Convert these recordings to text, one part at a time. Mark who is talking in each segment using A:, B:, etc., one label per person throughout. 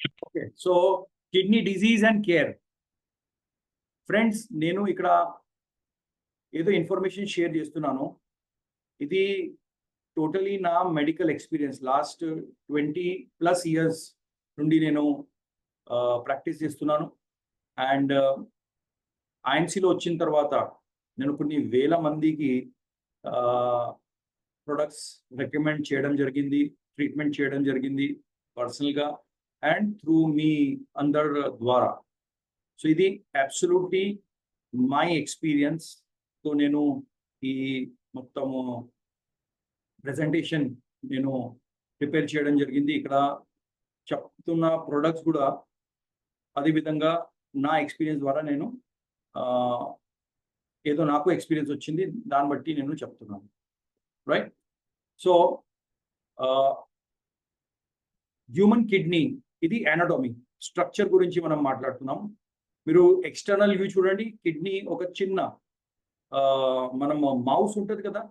A: Okay, so kidney disease and care. Friends, నేను ఇక్కడ ఏదో ఇన్ఫర్మేషన్ షేర్ చేస్తున్నాను. ఇది టోటలీ నా మెడికల్ ఎక్స్పీరియన్స్. లాస్ట్ 20+ ఇయర్స్ నుండి నేను ప్రాక్టీస్ చేస్తున్నాను. అండ్ ఐఎంసీలో వచ్చిన తర్వాత నేను కొన్ని వేల మందికి ప్రొడక్ట్స్ రికమెండ్ చేయడం జరిగింది, ట్రీట్మెంట్ చేయడం జరిగింది పర్సనల్గా అండ్ త్రూ మీ అందరి ద్వారా. సో ఇది అబ్సల్యూట్లీ మై ఎక్స్పీరియన్స్. సో నేను ఈ మొత్తము ప్రెజెంటేషన్ నేను ప్రిపేర్ చేయడం జరిగింది. ఇక్కడ చెప్తున్న ప్రొడక్ట్స్ కూడా అదేవిధంగా నా ఎక్స్పీరియన్స్ ద్వారా నేను ఏదో నాకు ఎక్స్పీరియన్స్ వచ్చింది, దాన్ని బట్టి నేను చెప్తున్నాను. రైట్. సో హ్యూమన్ కిడ్నీ, ఇది అనాటమీ స్ట్రక్చర్ గురించి మనం మాట్లాడుతున్నాం. మీరు ఎక్స్టర్నల్ వ్యూ చూడండి. కిడ్నీ ఒక చిన్న మనం మౌస్ ఉంటుంది కదా,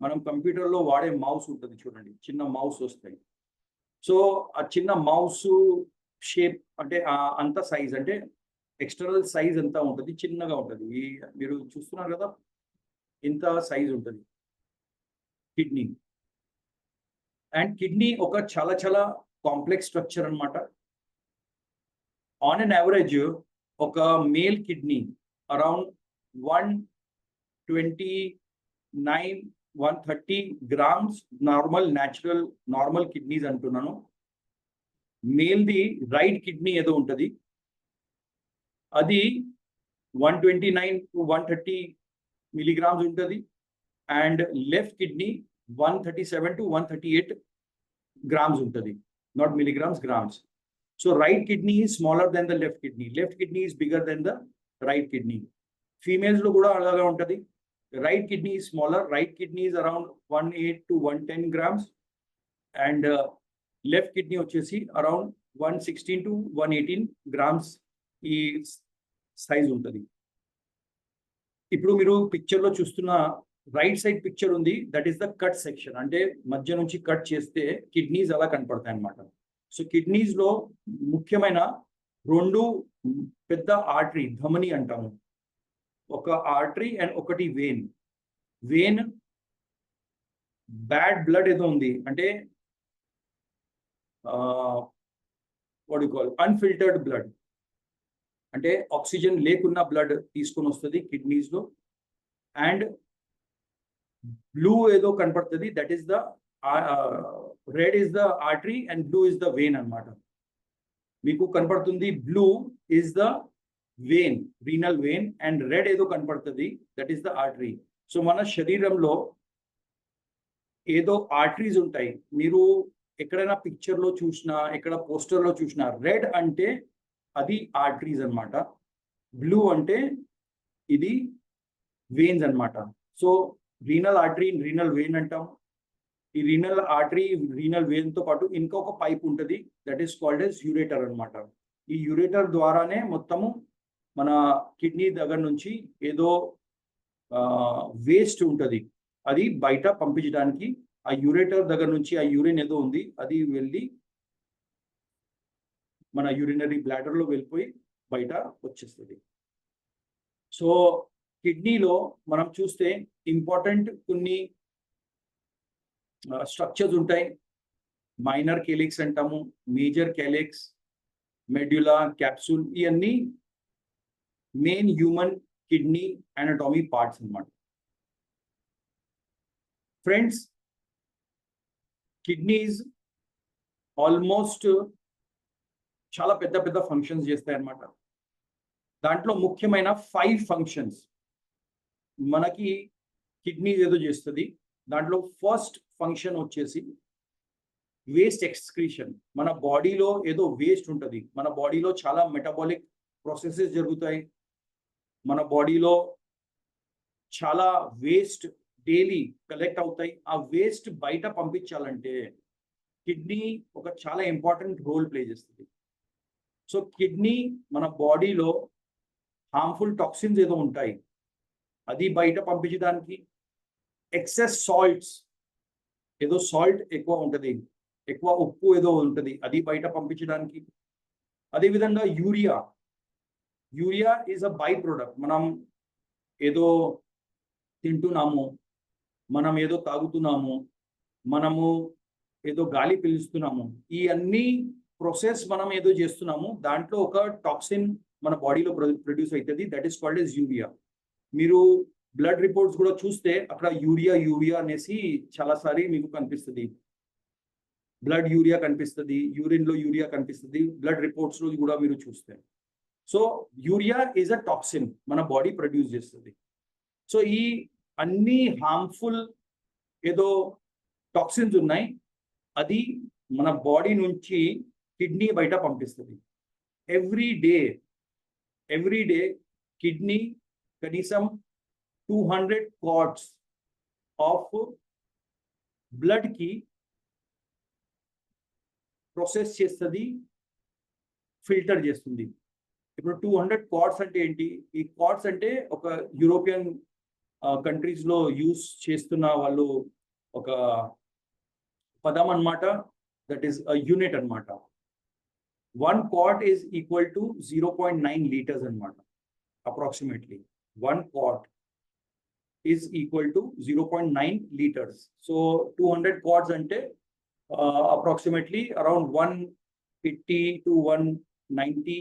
A: మనం కంప్యూటర్లో వాడే మౌస్ ఉంటుంది చూడండి, చిన్న మౌస్ వస్తాయి. సో ఆ చిన్న మౌస్ షేప్ అంటే అంత సైజ్, అంటే ఎక్స్టర్నల్ సైజ్ ఎంత ఉంటుంది, చిన్నగా ఉంటుంది. మీరు చూస్తున్నారు కదా, ఇంత సైజ్ ఉంటుంది కిడ్నీ. అండ్ కిడ్నీ ఒక చాలా చాలా కాంప్లెక్స్ స్ట్రక్చర్ అనమాట. ఆన్ అన్ యావరేజ్ ఒక male kidney around 129-130 grams normal kidneys అంటున్నాను. మేల్ది రైట్ కిడ్నీ ఏదో ఉంటుంది, అది 129-130 మిలీగ్రామ్స్ ఉంటుంది. అండ్ లెఫ్ట్ కిడ్నీ 137-138 గ్రామ్స్ ఉంటుంది, not milligrams, grams. So right kidney is smaller than the left kidney. Left kidney is bigger than the right kidney. Females lo kuda alaga untadi. Right kidney is smaller. Right kidney is around 108-110 grams. And left kidney vachesi around 116-118 grams ఈ size ఉంటుంది. ఇప్పుడు మీరు picture లో చూస్తున్న right side picture ఉంది, that is the cut section. అంటే మధ్య నుంచి కట్ చేస్తే కిడ్నీస్ అలా కనపడతాయి అన్నమాట. సో కిడ్నీస్ లో ముఖ్యమైన రెండు పెద్ద ఆర్టరీ, ధమని అంటాము. ఒక ఆర్టరీ అండ్ ఒకటి వెయిన్. వెయిన్ బ్యాడ్ బ్లడ్ ఏదో ఉంది అంటే what you call unfiltered blood, అంటే ఆక్సిజన్ లేకున్న బ్లడ్ తీసుకొని వస్తుంది కిడ్నీస్ లో. అండ్ బ్లూ ఏదో కనపడుతుంది, that is the red is the artery and blue is the vein అనమాట. మీకు కనపడుతుంది blue is the vein, renal vein, and red ఏదో కనపడుతుంది, that is the artery. So మన శరీరంలో ఏదో ఆర్టరీస్ ఉంటాయి. మీరు ఎక్కడైనా పిక్చర్ లో చూసినా, ఎక్కడ పోస్టర్ లో చూసినా, రెడ్ అంటే అది ఆర్టరీస్ అనమాట, బ్లూ అంటే ఇది వెయిన్స్ అనమాట. So renal artery, renal vein అంటాం. ఈ రీనల్ ఆర్టరీ, రీనల్ వెయిన్ తో పాటు ఇంకొక పైప్ ఉంటుంది, that is called as ureter అనమాట. ఈ యూరేటర్ ద్వారానే మొత్తము మన కిడ్నీ దగ్గర నుంచి ఏదో వేస్ట్ ఉంటుంది, అది బయట పంపించడానికి ఆ యూరేటర్ దగ్గర నుంచి ఆ యూరిన్ ఏదో ఉంది, అది వెళ్ళి మన యూరినరీ బ్లాడర్ లో వెళ్ళిపోయి బయట వచ్చేస్తుంది. సో కిడ్నీలో మనం చూస్తే ఇంపార్టెంట్ కొన్ని స్ట్రక్చర్స్ ఉంటాయి. మైనర్ కేలిక్స్ అంటాము, మేజర్ కేలిక్స్, మెడ్యులా, క్యాప్సూల్, ఇవన్నీ main human kidney anatomy parts అన్నమాట. ఫ్రెండ్స్, కిడ్నీస్ ఆల్మోస్ట్ చాలా పెద్ద పెద్ద ఫంక్షన్స్ చేస్తాయి అన్నమాట. దాంట్లో ముఖ్యమైన 5 ఫంక్షన్స్ మనకి కిడ్నీ ఏదో చేస్తుంది. దాంట్లో ఫస్ట్ ఫంక్షన్ వచ్చేసి వేస్ట్ ఎక్స్క్రీషన్. మన బాడీలో ఏదో వేస్ట్ ఉంటుంది, మన బాడీలో చాలా మెటబాలిక్ ప్రాసెసెస్ జరుగుతాయి, మన బాడీలో చాలా వేస్ట్ డైలీ కలెక్ట్ అవుతాయి. ఆ వేస్ట్ బయట పంపించాలంటే కిడ్నీ ఒక చాలా ఇంపార్టెంట్ రోల్ ప్లే చేస్తుంది. సో కిడ్నీ మన బాడీలో హార్మ్ఫుల్ టాక్సిన్స్ ఏదో ఉంటాయి, అది బయట పంపించడానికి. ఎక్సెస్ సాల్ట్స్, ఏదో సాల్ట్ ఎక్కువ ఉంటుంది, ఎక్కువ ఉప్పు ఏదో ఉంటుంది, అది బయట పంపించడానికి. అదేవిధంగా urea is a by product. మనం ఏదో తింటున్నాము, మనం ఏదో తాగుతున్నాము, మనము ఏదో గాలి పీలుస్తున్నాము, ఈ అన్ని ప్రాసెస్ మనం ఏదో చేస్తున్నాము, దాంట్లో ఒక టాక్సిన్ మన బాడీలో ప్రొడ్యూస్ అవుతుంది, that is called as urea. మీరు బ్లడ్ రిపోర్ట్స్ కూడా చూస్తే అక్కడ యూరియా అనేసి చాలాసారి మీకు కనిపిస్తుంది. బ్లడ్ యూరియా కనిపిస్తుంది, యూరిన్లో యూరియా కనిపిస్తుంది, బ్లడ్ రిపోర్ట్స్లో కూడా మీరు చూస్తే. So urea is a toxin, మన బాడీ ప్రొడ్యూస్ చేస్తుంది. సో ఈ అన్ని హార్మ్ఫుల్ ఏదో టాక్సిన్స్ ఉన్నాయి, అది మన బాడీ నుంచి కిడ్నీ బయట పంపిస్తుంది. ఎవ్రీ డే కిడ్నీ కనీసం 200 కార్డ్స్ ఆఫ్ బ్లడ్ కి ప్రాసెస్ చేస్తుంది, ఫిల్టర్ చేస్తుంది. ఇప్పుడు 200 కార్డ్స్ అంటే ఏంటి? ఈ కార్డ్స్ అంటే ఒక యూరోపియన్ కంట్రీస్ లో యూస్ చేస్తున్న వాళ్ళు ఒక పదం అన్నమాట, దట్ ఈస్ అ యూనిట్ అన్నమాట. 1 quart is equal to 0.9 liters అన్నమాట. Approximately 1 quart is equal to 0.9 liters. So 200 quarts అంటే approximately around 180 to 190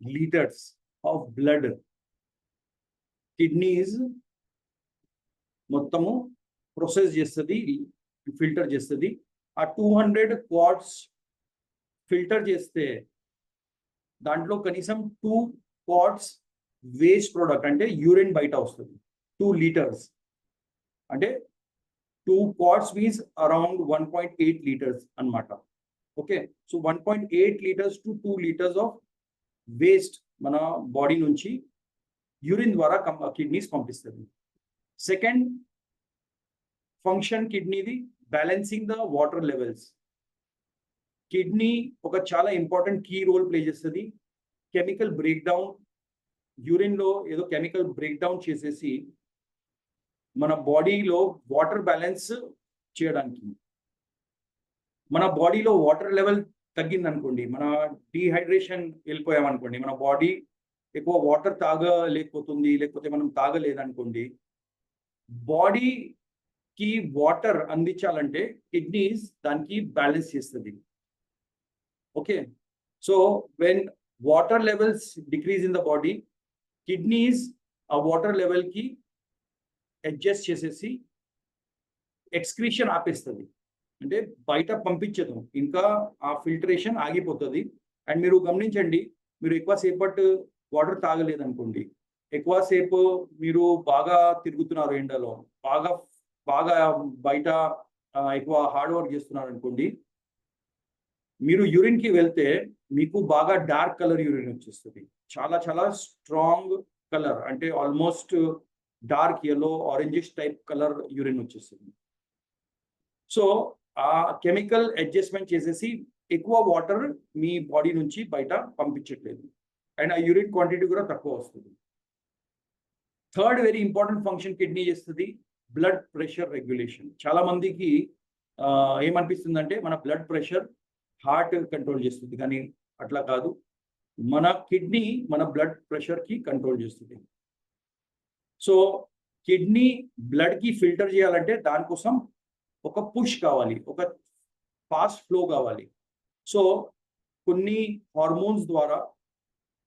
A: liters of blood kidneys మొత్తము ప్రాసెస్ చేస్తుంది, ఫిల్టర్ చేస్తుంది. ఆ 200 క్వార్ట్స్ ఫిల్టర్ చేస్తే దాంట్లో కనీసం 2 క్వార్ట్స్ వేస్ట్ ప్రోడక్ట్ అంటే యూరిన్ బయట వస్తుంది. 2 liters అంటే 2 క్వార్ట్స్ మీన్స్ అరౌండ్ 1.8 liters అన్నమాట. Okay, so 1.8 liters to 2 liters of waste మన బాడీ నుంచి యూరిన్ ద్వారా కిడ్నీస్ పంపిస్తుంది. సెకండ్ ఫంక్షన్ కిడ్నీది balancing the water levels. Kidney ఒక చాలా ఇంపార్టెంట్ కీ రోల్ ప్లే చేస్తుంది. కెమికల్ బ్రేక్ డౌన్, యూరిన్లో ఏదో కెమికల్ బ్రేక్ డౌన్ చేసేసి మన బాడీలో వాటర్ బ్యాలెన్స్ చేయడానికి. మన బాడీలో వాటర్ లెవెల్ తగ్గిందనుకోండి, మన డీహైడ్రేషన్ వెళ్ళిపోయామనుకోండి, మన బాడీ ఎక్కువ వాటర్ తాగలేకపోతుంది, లేకపోతే మనం తాగలేదనుకోండి, బాడీకి వాటర్ అందించాలంటే కిడ్నీస్ దానికి బ్యాలెన్స్ చేస్తుంది. Okay, so when water levels decrease in the body, kidneys ఆ వాటర్ లెవెల్కి అడ్జస్ట్ చేసేసి ఎక్స్క్రీషన్ ఆపేస్తుంది, అంటే బయట పంపించదు, ఇంకా ఆ ఫిల్టరేషన్ ఆగిపోతుంది. అండ్ మీరు గమనించండి, మీరు ఎక్కువసేపటి వాటర్ తాగలేదనుకోండి, ఎక్కువసేపు మీరు బాగా తిరుగుతున్నారు ఎండలో, బాగా బయట ఎక్కువ హార్డ్ వర్క్ చేస్తున్నారు అనుకోండి, మీరు యూరిన్కి వెళ్తే మీకు బాగా డార్క్ కలర్ యూరిన్ వచ్చేస్తుంది. చాలా స్ట్రాంగ్ కలర్, అంటే almost dark yellow orangish type colour urine వచ్చేస్తుంది. సో ఆ కెమికల్ అడ్జస్ట్మెంట్ చేసేసి ఎక్కువ వాటర్ మీ బాడీ నుంచి బయట పంపించట్లేదు, అండ్ ఆ యూరిన్ క్వాంటిటీ కూడా తక్కువ వస్తుంది. Third very important function kidney చేస్తుంది, బ్లడ్ ప్రెషర్ రెగ్యులేషన్. చాలా మందికి ఏమనిపిస్తుందంటే మన బ్లడ్ ప్రెషర్ హార్ట్ కంట్రోల్ చేస్తుంది, కానీ అట్లా కాదు. మన కిడ్నీ మన బ్లడ్ ప్రెషర్కి కంట్రోల్ చేస్తుంది. సో కిడ్నీ బ్లడ్కి ఫిల్టర్ చేయాలంటే దానికోసం ఒక పుష్ కావాలి, ఒక ఫాస్ట్ ఫ్లో కావాలి. సో కొన్ని హార్మోన్స్ ద్వారా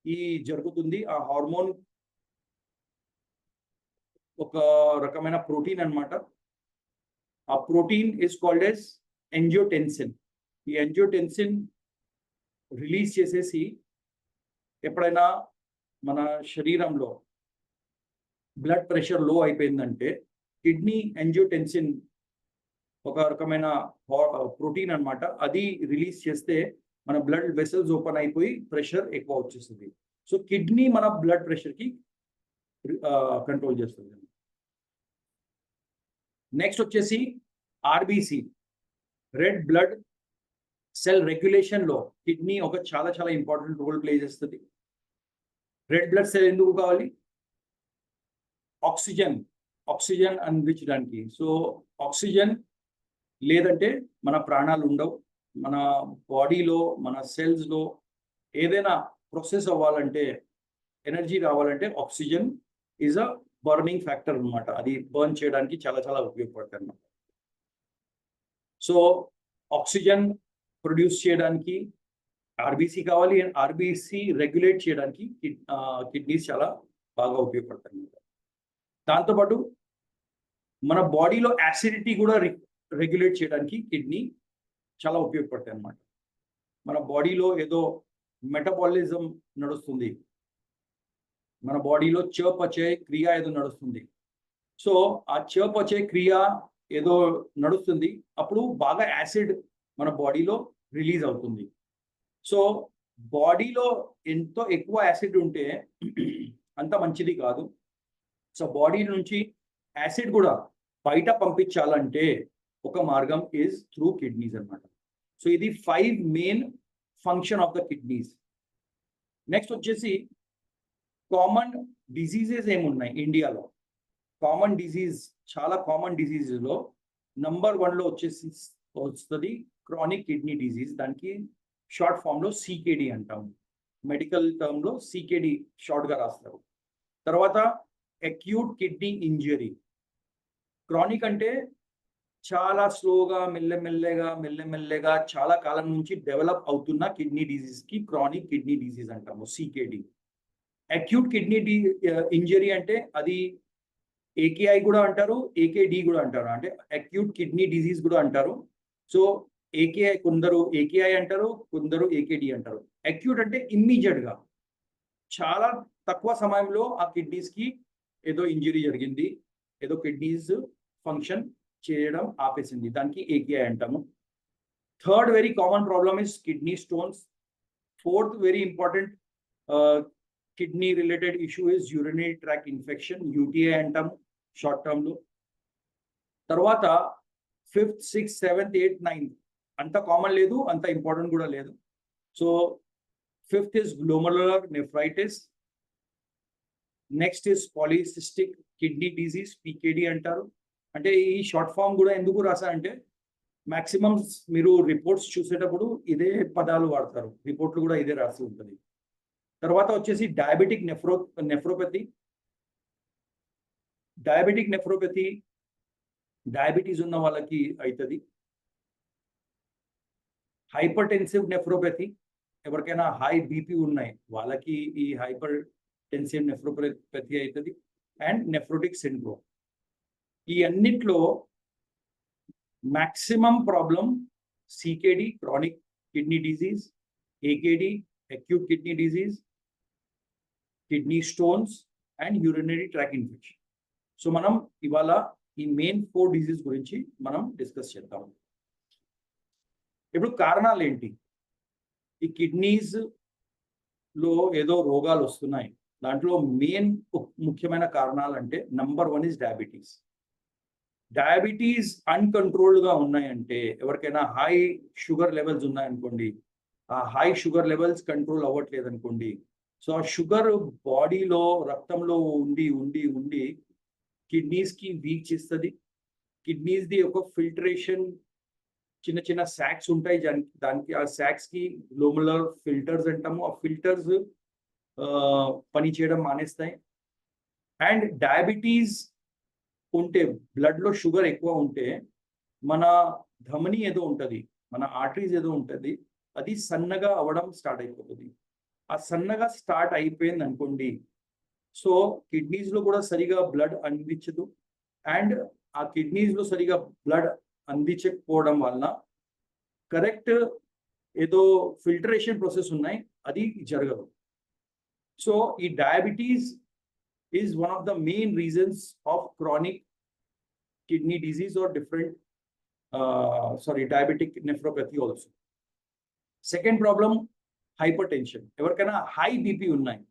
A: ఈ జరుగుతుంది. ఆ హార్మోన్ ఒక రకమైన ప్రోటీన్ అన్నమాట. ఆ ప్రోటీన్ ఇస్ కాల్డ్ ఎస్ ఎంజియోటెన్సిన్. ఈ ఎంజియోటెన్సిన్ రిలీజ్ చేసేసి ఎప్పుడైనా మన శరీరంలో బ్లడ్ ప్రెషర్ లో అయిపోయిందంటే, కిడ్నీ ఎంజియోటెన్సిన్ ఒక రకమైన ప్రోటీన్ అన్నమాట, అది రిలీజ్ చేస్తే మన బ్లడ్ వెసల్స్ ఓపెన్ అయిపోయి ప్రెషర్ ఎక్కువ వచ్చేస్తుంది. సో కిడ్నీ మన బ్లడ్ ప్రెషర్కి కంట్రోల్ చేస్తుంది. నెక్స్ట్ వచ్చేసి ఆర్బీసీ, రెడ్ బ్లడ్ సెల్ రెగ్యులేషన్లో కిడ్నీ ఒక చాలా ఇంపార్టెంట్ రోల్ ప్లే చేస్తుంది. రెడ్ బ్లడ్ సెల్ ఎందుకు కావాలి? ఆక్సిజన్ అందించడానికి. సో ఆక్సిజన్ లేదంటే మన ప్రాణాలు ఉండవు. మన బాడీలో మన సెల్స్లో ఏదైనా ప్రాసెస్ అవ్వాలంటే, ఎనర్జీ రావాలంటే oxygen is a burning factor అనమాట. అది బర్న్ చేయడానికి చాలా చాలా ఉపయోగపడుతుంది అన్నమాట. సో ఆక్సిజన్ ప్రొడ్యూస్ చేయడానికి ఆర్బీసీ కావాలి, అండ్ ఆర్బీసీ రెగ్యులేట్ చేయడానికి కిడ్నీస్ చాలా బాగా ఉపయోగపడతాయి అన్నమాట. దాంతోపాటు మన బాడీలో యాసిడిటీ కూడా రెగ్యులేట్ చేయడానికి కిడ్నీ చాలా ఉపయోగపడతాయి అన్నమాట. మన బాడీలో ఏదో మెటబాలిజం నడుస్తుంది, మన బాడీలో చర్పచే క్రియ ఏదో నడుస్తుంది. సో ఆ చర్పచే క్రియ ఏదో నడుస్తుంది, అప్పుడు బాగా యాసిడ్ మన బాడీలో రిలీజ్ అవుతుంది. సో బాడీలో ఎంతో ఎక్కువ యాసిడ్ ఉంటే అంత మంచిది కాదు. సో బాడీ నుంచి యాసిడ్ కూడా బయట పంపించాలంటే ఒక మార్గం ఈజ్ త్రూ కిడ్నీస్ అన్నమాట. సో ఇది 5 main function of the kidneys. Next వచ్చేసి కామన్ డిసీజెస్ ఏమున్నాయి ఇండియాలో. కామన్ డిసీజ్, చాలా కామన్ డిసీజెస్లో నంబర్ 1లో వచ్చేసి వస్తుంది క్రానిక్ కిడ్నీ డిసీజ్. దానికి షార్ట్ ఫామ్లో సికేడి అంటాం, మెడికల్ టర్మ్లో సికేడి షార్ట్గా రాస్తారు. తర్వాత అక్యూట్ కిడ్నీ ఇంజరీ. క్రానిక్ అంటే చాలా స్లోగా మెల్లమెల్లగా చాలా కాలం నుంచి డెవలప్ అవుతున్న కిడ్నీ డిసీజ్కి క్రానిక్ కిడ్నీ డిసీజ్ అంటాము, సికేడి. అక్యూట్ కిడ్నీ ఇంజరీ అంటే అది ఏకేఐ కూడా అంటారు, ఏకేడి కూడా అంటారు, అంటే అక్యూట్ కిడ్నీ డిసీజ్ కూడా అంటారు. సో ఏకేఐ, కొందరు ఏకేఐ అంటారు, కొందరు ఏకేడి అంటారు. అక్యూట్ అంటే ఇమ్మీడియట్గా, చాలా తక్కువ సమయంలో ఆ కిడ్నీస్కి ఏదో ఇంజరీ జరిగింది, ఏదో కిడ్నీస్ ఫంక్షన్ చేయడం ఆపేసింది, దానికి ఏకేఐ అంటాము. Third very common problem is kidney stones. Fourth very important kidney related issue is urinary tract infection, UTI అంటాము షార్ట్ టర్మ్లో. తర్వాత 5th, 6th, 7th, 8th, 9th అంత కామన్ లేదు, అంత ఇంపార్టెంట్ కూడా లేదు. So 5th is glomerular nephritis. Next is polycystic kidney disease, PKD అంటారు. అంటే ఈ షార్ట్ ఫామ్ కూడా ఎందుకు రాశారంటే మాక్సిమం మీరు రిపోర్ట్స్ చూసేటప్పుడు ఇదే పదాలు వాడతారు, రిపోర్ట్లు కూడా ఇదే రాసి ఉంటుంది. తర్వాత వచ్చేసి diabetic nephropathy. Diabetic nephropathy diabetes ఉన్న వాళ్ళకి అవుతుంది. హైపర్ టెన్సివ్ నెఫ్రోపతి, ఎవరికైనా హై బీపీ ఉన్నాయి వాళ్ళకి ఈ హైపర్ టెన్సివ్ నెఫ్రోపతి అవుతుంది. And nephrotic syndrome. ఈ అన్నిట్లో maximum problem CKD, chronic kidney disease, ఏకేడి, acute kidney disease, kidney stones and urinary tract infection. So మనం ఇవాళ ఈ మెయిన్ 4 డిజీజ్ గురించి మనం డిస్కస్ చేద్దాం. ఇప్పుడు కారణాలు ఏంటి? ఈ కిడ్నీస్ లో ఏదో రోగాలు వస్తున్నాయి, దాంట్లో మెయిన్ ముఖ్యమైన కారణాలు అంటే నంబర్ 1 ఇస్ డయాబెటీస్. డయాబెటీస్ అన్కంట్రోల్డ్గా ఉన్నాయంటే, ఎవరికైనా హై షుగర్ లెవెల్స్ ఉన్నాయనుకోండి, ఆ హై షుగర్ లెవెల్స్ కంట్రోల్ అవ్వట్లేదు అనుకోండి, సో ఆ షుగర్ బాడీలో రక్తంలో ఉండి కిడ్నీస్కి వీక్ చేస్తుంది. కిడ్నీస్ది ఒక ఫిల్టరేషన్, చిన్న చిన్న సాక్స్ ఉంటాయి, దానికి ఆ సాక్స్కి గ్లోమరులర్ ఫిల్టర్స్ అంటాము. ఆ ఫిల్టర్స్ పనిచేయడం మానేస్తాయి. అండ్ డయాబెటీస్ ఉంటే, బ్లడ్లో షుగర్ ఎక్కువ ఉంటే, మన ధమని ఏదో ఉంటుంది, మన ఆర్టరీస్ ఏదో ఉంటుంది, అది సన్నగా అవ్వడం స్టార్ట్ అయిపోతుంది. ఆ సన్నగా స్టార్ట్ అయిపోయింది అనుకోండి, సో కిడ్నీస్లో కూడా సరిగా బ్లడ్ అందించదు. అండ్ ఆ కిడ్నీస్లో సరిగా బ్లడ్ అందించకపోవడం వలన కరెక్ట్ ఏదో ఫిల్టరేషన్ ప్రాసెస్ ఉన్నాయి, అది జరగదు. సో ఈ diabetes is one of the main reasons of chronic kidney disease are diabetic nephropathy also. Second problem hyper tension. ఎవరికైనా హై బీపీ ఉన్నాయి,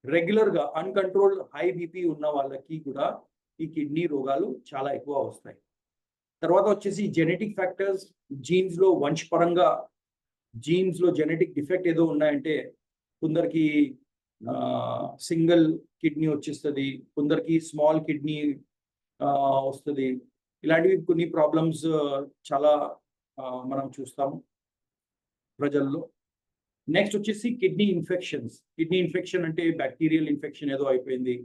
A: రెగ్యులర్గా అన్కంట్రోల్డ్ హై బీపీ ఉన్న వాళ్ళకి కూడా ఈ కిడ్నీ రోగాలు చాలా ఎక్కువ వస్తాయి. తర్వాత వచ్చేసి జెనెటిక్ ఫ్యాక్టర్స్. జీన్స్లో వంశపరంగా జీన్స్లో జెనెటిక్ డిఫెక్ట్ ఏదో ఉన్నాయంటే, కొందరికి సింగిల్ కిడ్నీ వచ్చేస్తుంది, కొందరికి స్మాల్ కిడ్నీ వస్తుంది. ఇలాంటివి కొన్ని ప్రాబ్లమ్స్ చాలా మనం చూస్తాము ప్రజల్లో. నెక్స్ట్ వచ్చేసి కిడ్నీ ఇన్ఫెక్షన్స్. కిడ్నీ ఇన్ఫెక్షన్ అంటే బ్యాక్టీరియల్ ఇన్ఫెక్షన్ ఏదో అయిపోయింది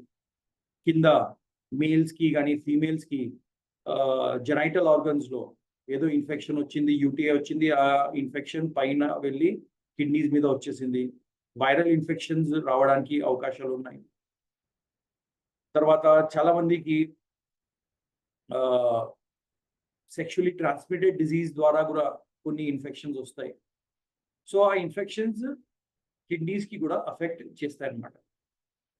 A: కింద, మేల్స్ కి కానీ ఫీమేల్స్ కి జెనైటల్ ఆర్గన్స్ లో ఏదో ఇన్ఫెక్షన్ వచ్చింది, యూటీఐ వచ్చింది, ఆ ఇన్ఫెక్షన్ పైన వెళ్ళి కిడ్నీస్ మీద వచ్చేసింది. వైరల్ ఇన్ఫెక్షన్స్ రావడానికి అవకాశాలు ఉన్నాయి. తర్వాత చాలా మందికి సెక్షువల్లీ ట్రాన్స్మిటెడ్ డిజీజ్ ద్వారా కూడా కొన్ని ఇన్ఫెక్షన్స్ వస్తాయి. సో ఆ ఇన్ఫెక్షన్స్ కిడ్నీస్ కి కూడా అఫెక్ట్ చేస్తాయి అన్నమాట.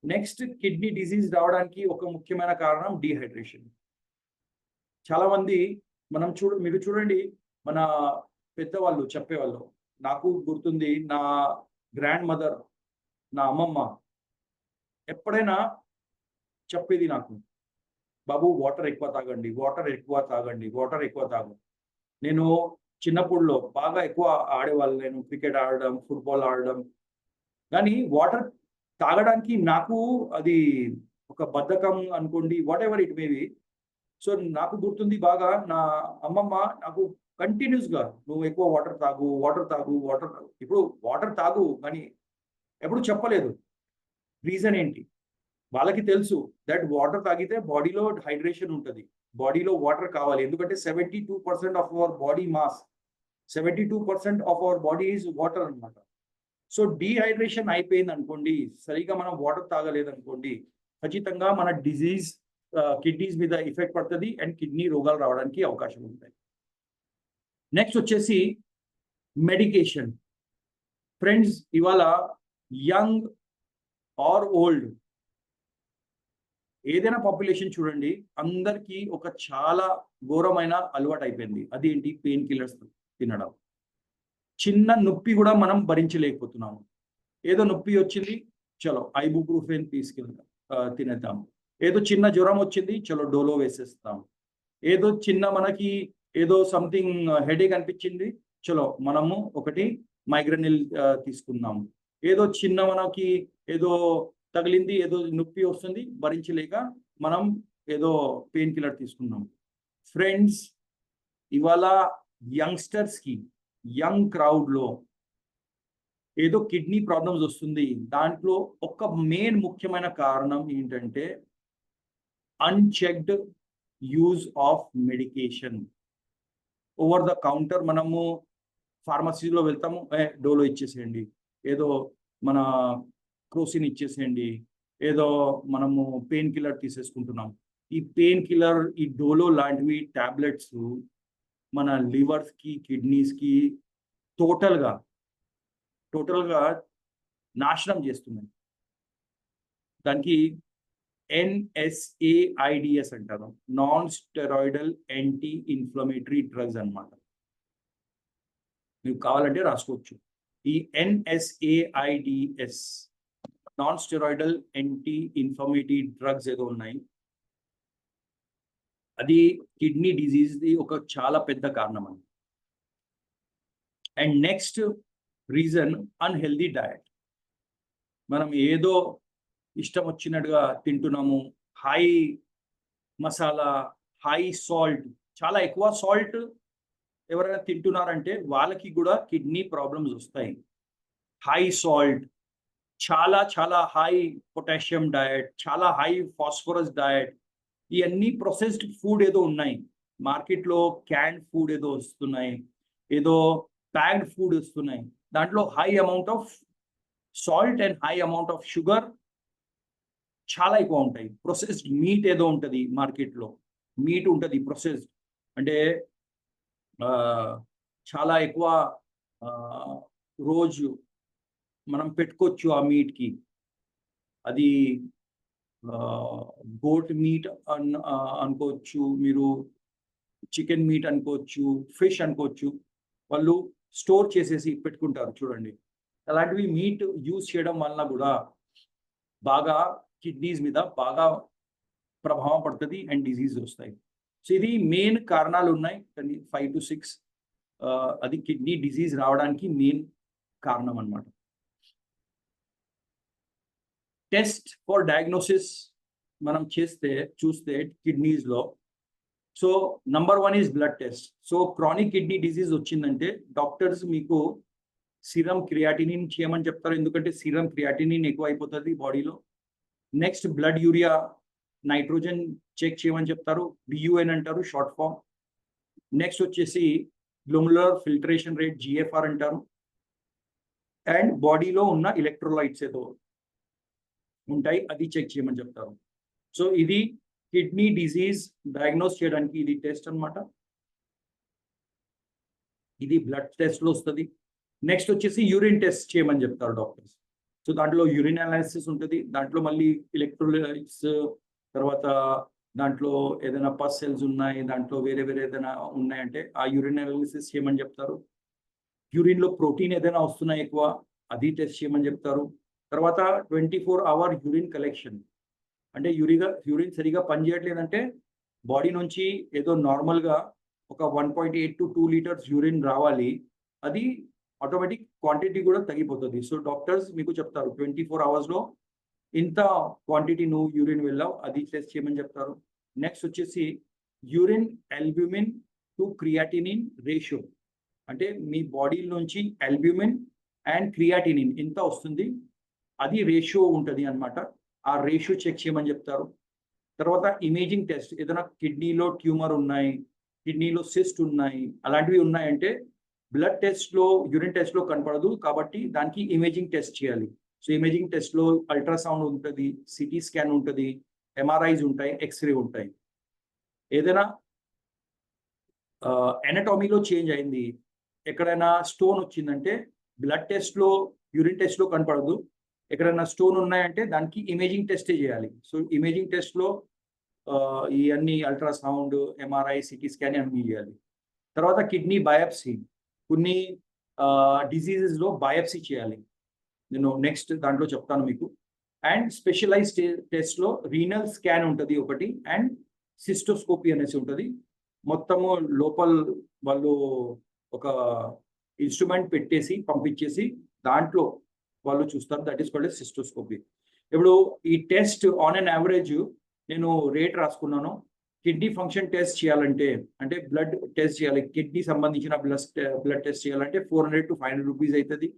A: నెక్స్ట్, కిడ్నీ డిజీజ్ రావడానికి ఒక ముఖ్యమైన కారణం డీహైడ్రేషన్. చాలా మంది మీరు చూడండి, మన పెద్దవాళ్ళు చెప్పేవాళ్ళు, నాకు గుర్తుంది, నా గ్రాండ్ మదర్, నా అమ్మమ్మ ఎప్పుడైనా చెప్పేది నాకు, బాబు వాటర్ ఎక్కువ తాగండి, వాటర్ ఎక్కువ తాగండి, వాటర్ ఎక్కువ తాగు. నేను చిన్నప్పుడులో బాగా ఎక్కువ ఆడేవాళ్ళు, నేను క్రికెట్ ఆడడం, ఫుట్బాల్ ఆడడం, కానీ వాటర్ తాగడానికి నాకు అది ఒక బద్ధకం అనుకోండి, what ever it maybe. So నాకు గుర్తుంది బాగా, నా అమ్మమ్మ నాకు కంటిన్యూస్గా, నువ్వు ఎక్కువ వాటర్ తాగు, వాటర్ తాగు, వాటర్ తాగు. ఇప్పుడు వాటర్ తాగు కానీ ఎప్పుడు చెప్పలేదు రీజన్ ఏంటి. వాళ్ళకి తెలుసు దట్ వాటర్ తాగితే బాడీలో హైడ్రేషన్ ఉంటుంది, బాడీలో వాటర్ కావాలి. ఎందుకంటే 72% of our body mass, 72% of our body is water అనమాట. సో డీహైడ్రేషన్ అయిపోయింది అనుకోండి, సరిగా మనం వాటర్ తాగలేదు అనుకోండి, ఖచ్చితంగా మన డిజీజ్ కిడ్నీస్ మీద ఎఫెక్ట్ పడుతుంది అండ్ కిడ్నీ రోగాలు రావడానికి అవకాశం ఉంటాయి. నెక్స్ట్ వచ్చేసి మెడికేషన్. ఫ్రెండ్స్, ఇవాళ యంగ్ ఆర్ ఓల్డ్ ఏదైనా పాపులేషన్ చూడండి, అందరికీ ఒక చాలా ఘోరమైన అలవాటు అయిపోయింది. అదేంటి? పెయిన్ కిల్లర్స్ తినడం. చిన్న నొప్పి కూడా మనం భరించలేకపోతున్నాము. ఏదో నొప్పి వచ్చింది, చలో ఐబుప్రూఫెన్ తినేద్దాం. ఏదో చిన్న జ్వరం వచ్చింది, చలో డోలో వేసేస్తాం. ఏదో చిన్న మనకి ఏదో సంథింగ్ హెడేక్ అనిపించింది, చలో మనము ఒకటి మైగ్రేనిల్ తీసుకుందాము. ఏదో చిన్న మనకి ఏదో తగిలింది, ఏదో నొప్పి వస్తుంది, భరించలేక మనం ఏదో పెయిన్ కిల్లర్ తీసుకున్నాం. ఫ్రెండ్స్, ఇవాళ యంగ్స్టర్స్కి, యంగ్ క్రౌడ్లో ఏదో కిడ్నీ ప్రాబ్లమ్స్ వస్తుంది. దాంట్లో ఒక మెయిన్ ముఖ్యమైన కారణం ఏంటంటే unchecked use of medication. Over the counter మనము ఫార్మసీలో వెళ్తాము, డోలో ఇచ్చేసేయండి, ఏదో మన క్రోసిన్ ఇచ్చేసేయండి, ఏదో మనము పెయిన్ కిల్లర్ తీసేసుకుంటున్నాం. ఈ పెయిన్ కిల్లర్, ఈ డోలో లాంటివి టాబ్లెట్స్ మన లివర్స్కి, కిడ్నీస్కి టోటల్గా నాశనం చేస్తున్నాయి. దానికి NSAIDs అంటారు, non steroidal anti inflammatory drugs అన్నమాట. మీకు కావాలంటే రాసుకోవచ్చు. ఈ NSAIDs, non steroidal anti inflammatory drugs ఏదో ఉన్నాయి, అది కిడ్నీ డిజీజ్ది ఒక చాలా పెద్ద కారణం అండి. And next reason, unhealthy diet. మనం ఏదో ఇష్టం వచ్చినట్టుగా తింటున్నాము, హై మసాలా, హై సాల్ట్, చాలా ఎక్కువ సాల్ట్ ఎవరైనా తింటున్నారంటే వాళ్ళకి కూడా కిడ్నీ ప్రాబ్లమ్స్ వస్తాయి. హై సాల్ట్, చాలా హై పొటాషియం డయట్, చాలా హై ఫాస్ఫరస్ డయట్, ఇవన్నీ ప్రొసెస్డ్ ఫుడ్ ఏదో ఉన్నాయి మార్కెట్లో, క్యాన్డ్ ఫుడ్ ఏదో వస్తున్నాయి, ఏదో ప్యాక్డ్ ఫుడ్ వస్తున్నాయి. దాంట్లో high amount of salt and high amount of sugar చాలా ఎక్కువ ఉంటాయి. ప్రొసెస్డ్ మీట్ ఏదో ఉంటుంది మార్కెట్లో, మీట్ ఉంటుంది ప్రొసెస్డ్, అంటే చాలా ఎక్కువ రోజు మనం పెట్టుకోవచ్చు ఆ మీట్కి. అది గోట్ మీట్ అనుకోవచ్చు, మీరు చికెన్ మీట్ అనుకోవచ్చు, ఫిష్ అనుకోవచ్చు. వాళ్ళు స్టోర్ చేసేసి పెట్టుకుంటారు చూడండి. అలాంటివి మీట్ యూజ్ చేయడం వలన కూడా బాగా కిడ్నీస్ మీద బాగా ప్రభావం పడుతుంది అండ్ డిజీజ్ వస్తాయి. సో ఇది మెయిన్ కారణాలు ఉన్నాయి, 5 to 6 అది కిడ్నీ డిజీజ్ రావడానికి మెయిన్ కారణం అన్నమాట. టెస్ట్ ఫర్ డయాగ్నోసిస్ మనం చూస్తే కిడ్నీస్లో, so number 1 is blood test. So chronic kidney disease వచ్చిందంటే డాక్టర్స్ మీకు సీరం క్రియాటినిన్ చేయమని చెప్తారు, ఎందుకంటే సీరం క్రియాటినిన్ ఎక్కువ అయిపోతుంది బాడీలో. Next blood urea nitrogen check చేయమని చెప్తారు, బియుఎన్ అంటారు షార్ట్ ఫామ్. నెక్స్ట్ వచ్చేసి గ్లోములర్ ఫిల్టరేషన్ రేట్ జిఎఫ్ఆర్ అంటారు. అండ్ బాడీలో ఉన్న ఎలక్ట్రోలైట్స్ ఏదో ఉంటాయి అది చెక్ చేయమని చెప్తారు. సో ఇది కిడ్నీ డిజీజ్ డయాగ్నోస్ చేయడానికి ఇది టెస్ట్ అన్నమాట. ఇది బ్లడ్ టెస్ట్లో వస్తుంది. నెక్స్ట్ వచ్చేసి యూరిన్ టెస్ట్ చేయమని చెప్తారు డాక్టర్స్. సో దాంట్లో యూరిన్ అనాలిసిస్ ఉంటుంది, దాంట్లో మళ్ళీ ఎలక్ట్రోలైట్స్, తర్వాత దాంట్లో ఏదైనా పస్ సెల్స్ ఉన్నాయి, దాంట్లో వేరే వేరే ఏదైనా ఉన్నాయంటే ఆ యూరిన్ అనాలిసిస్ చేయమని చెప్తారు. యూరిన్లో ప్రోటీన్ ఏదైనా వస్తున్నాయి ఎక్కువ, అది టెస్ట్ చేయమని చెప్తారు. తర్వాత 24 hour యూరిన్ కలెక్షన్, అంటే యూరిన్ సరిగా పనిచేయట్లేదంటే బాడీ నుంచి ఏదో నార్మల్గా ఒక 1.8 to 2 liters యూరిన్ రావాలి, అది ఆటోమేటిక్ క్వాంటిటీ కూడా తగ్గిపోతుంది. సో డాక్టర్స్ మీకు చెప్తారు 24 hours ఇంత క్వాంటిటీ నువ్వు యూరిన్ వెళ్ళావు, అది టెస్ట్ చేయమని చెప్తారు. నెక్స్ట్ వచ్చేసి urine albumin to creatinine ratio, అంటే మీ బాడీ నుంచి ఆల్బ్యూమిన్ అండ్ క్రియాటినిన్ ఇంత వస్తుంది, అది రేషియో ఉంటుంది అన్నమాట. ఆ రేషియో చెక్ చేయమని చెప్తారు. తర్వాత ఇమేజింగ్ టెస్ట్, ఏదైనా కిడ్నీలో ట్యూమర్ ఉన్నాయి, కిడ్నీలో సిస్ట్ ఉన్నాయి, అలాంటివి ఉన్నాయంటే బ్లడ్ టెస్ట్లో యూరిన్ టెస్ట్లో కనపడదు, కాబట్టి దానికి ఇమేజింగ్ టెస్ట్ చేయాలి. సో ఇమేజింగ్ టెస్ట్లో అల్ట్రాసౌండ్ ఉంటుంది, సిటీ స్కాన్ ఉంటుంది, ఎంఆర్ఐస్ ఉంటాయి, ఎక్స్రే ఉంటాయి. ఏదైనా ఎనటామీలో చేంజ్ అయింది, ఎక్కడైనా స్టోన్ వచ్చిందంటే బ్లడ్ టెస్ట్లో యూరిన్ టెస్ట్లో కనపడదు, ఎక్కడైనా స్టోన్ ఉన్నాయంటే దానికి ఇమేజింగ్ టెస్టే చేయాలి. సో ఇమేజింగ్ టెస్ట్లో ఇవన్నీ అల్ట్రాసౌండ్, ఎంఆర్ఐ, సిటీ స్కాన్ అన్నీ చేయాలి. తర్వాత కిడ్నీ బయాప్సీ, కొన్ని డిసీజెస్లో బయాప్సీ చేయాలి, నేను నెక్స్ట్ దాంట్లో చెప్తాను మీకు. అండ్ స్పెషలైజ్ టెస్ట్లో రీనల్ స్కాన్ ఉంటుంది ఒకటి, అండ్ సిస్టోస్కోపీ అనేసి ఉంటుంది. మొత్తము లోపల వాళ్ళు ఒక ఇన్స్ట్రుమెంట్ పెట్టేసి పంపించేసి దాంట్లో వాళ్ళు చూస్తారు, దట్ ఈస్ కాల్డ్ సిస్టోస్కోపీ. ఇప్పుడు ఈ టెస్ట్ ఆన్ అన్ యావరేజ్ నేను రేట్ రాసుకున్నాను. కిడ్నీ ఫంక్షన్ టెస్ట్ చేయాలంటే, అంటే బ్లడ్ టెస్ట్ చేయాలి, కిడ్నీ సంబంధించిన బ్లడ్ టెస్ట్ చేయాలంటే 400 to 500 rupees అవుతుంది.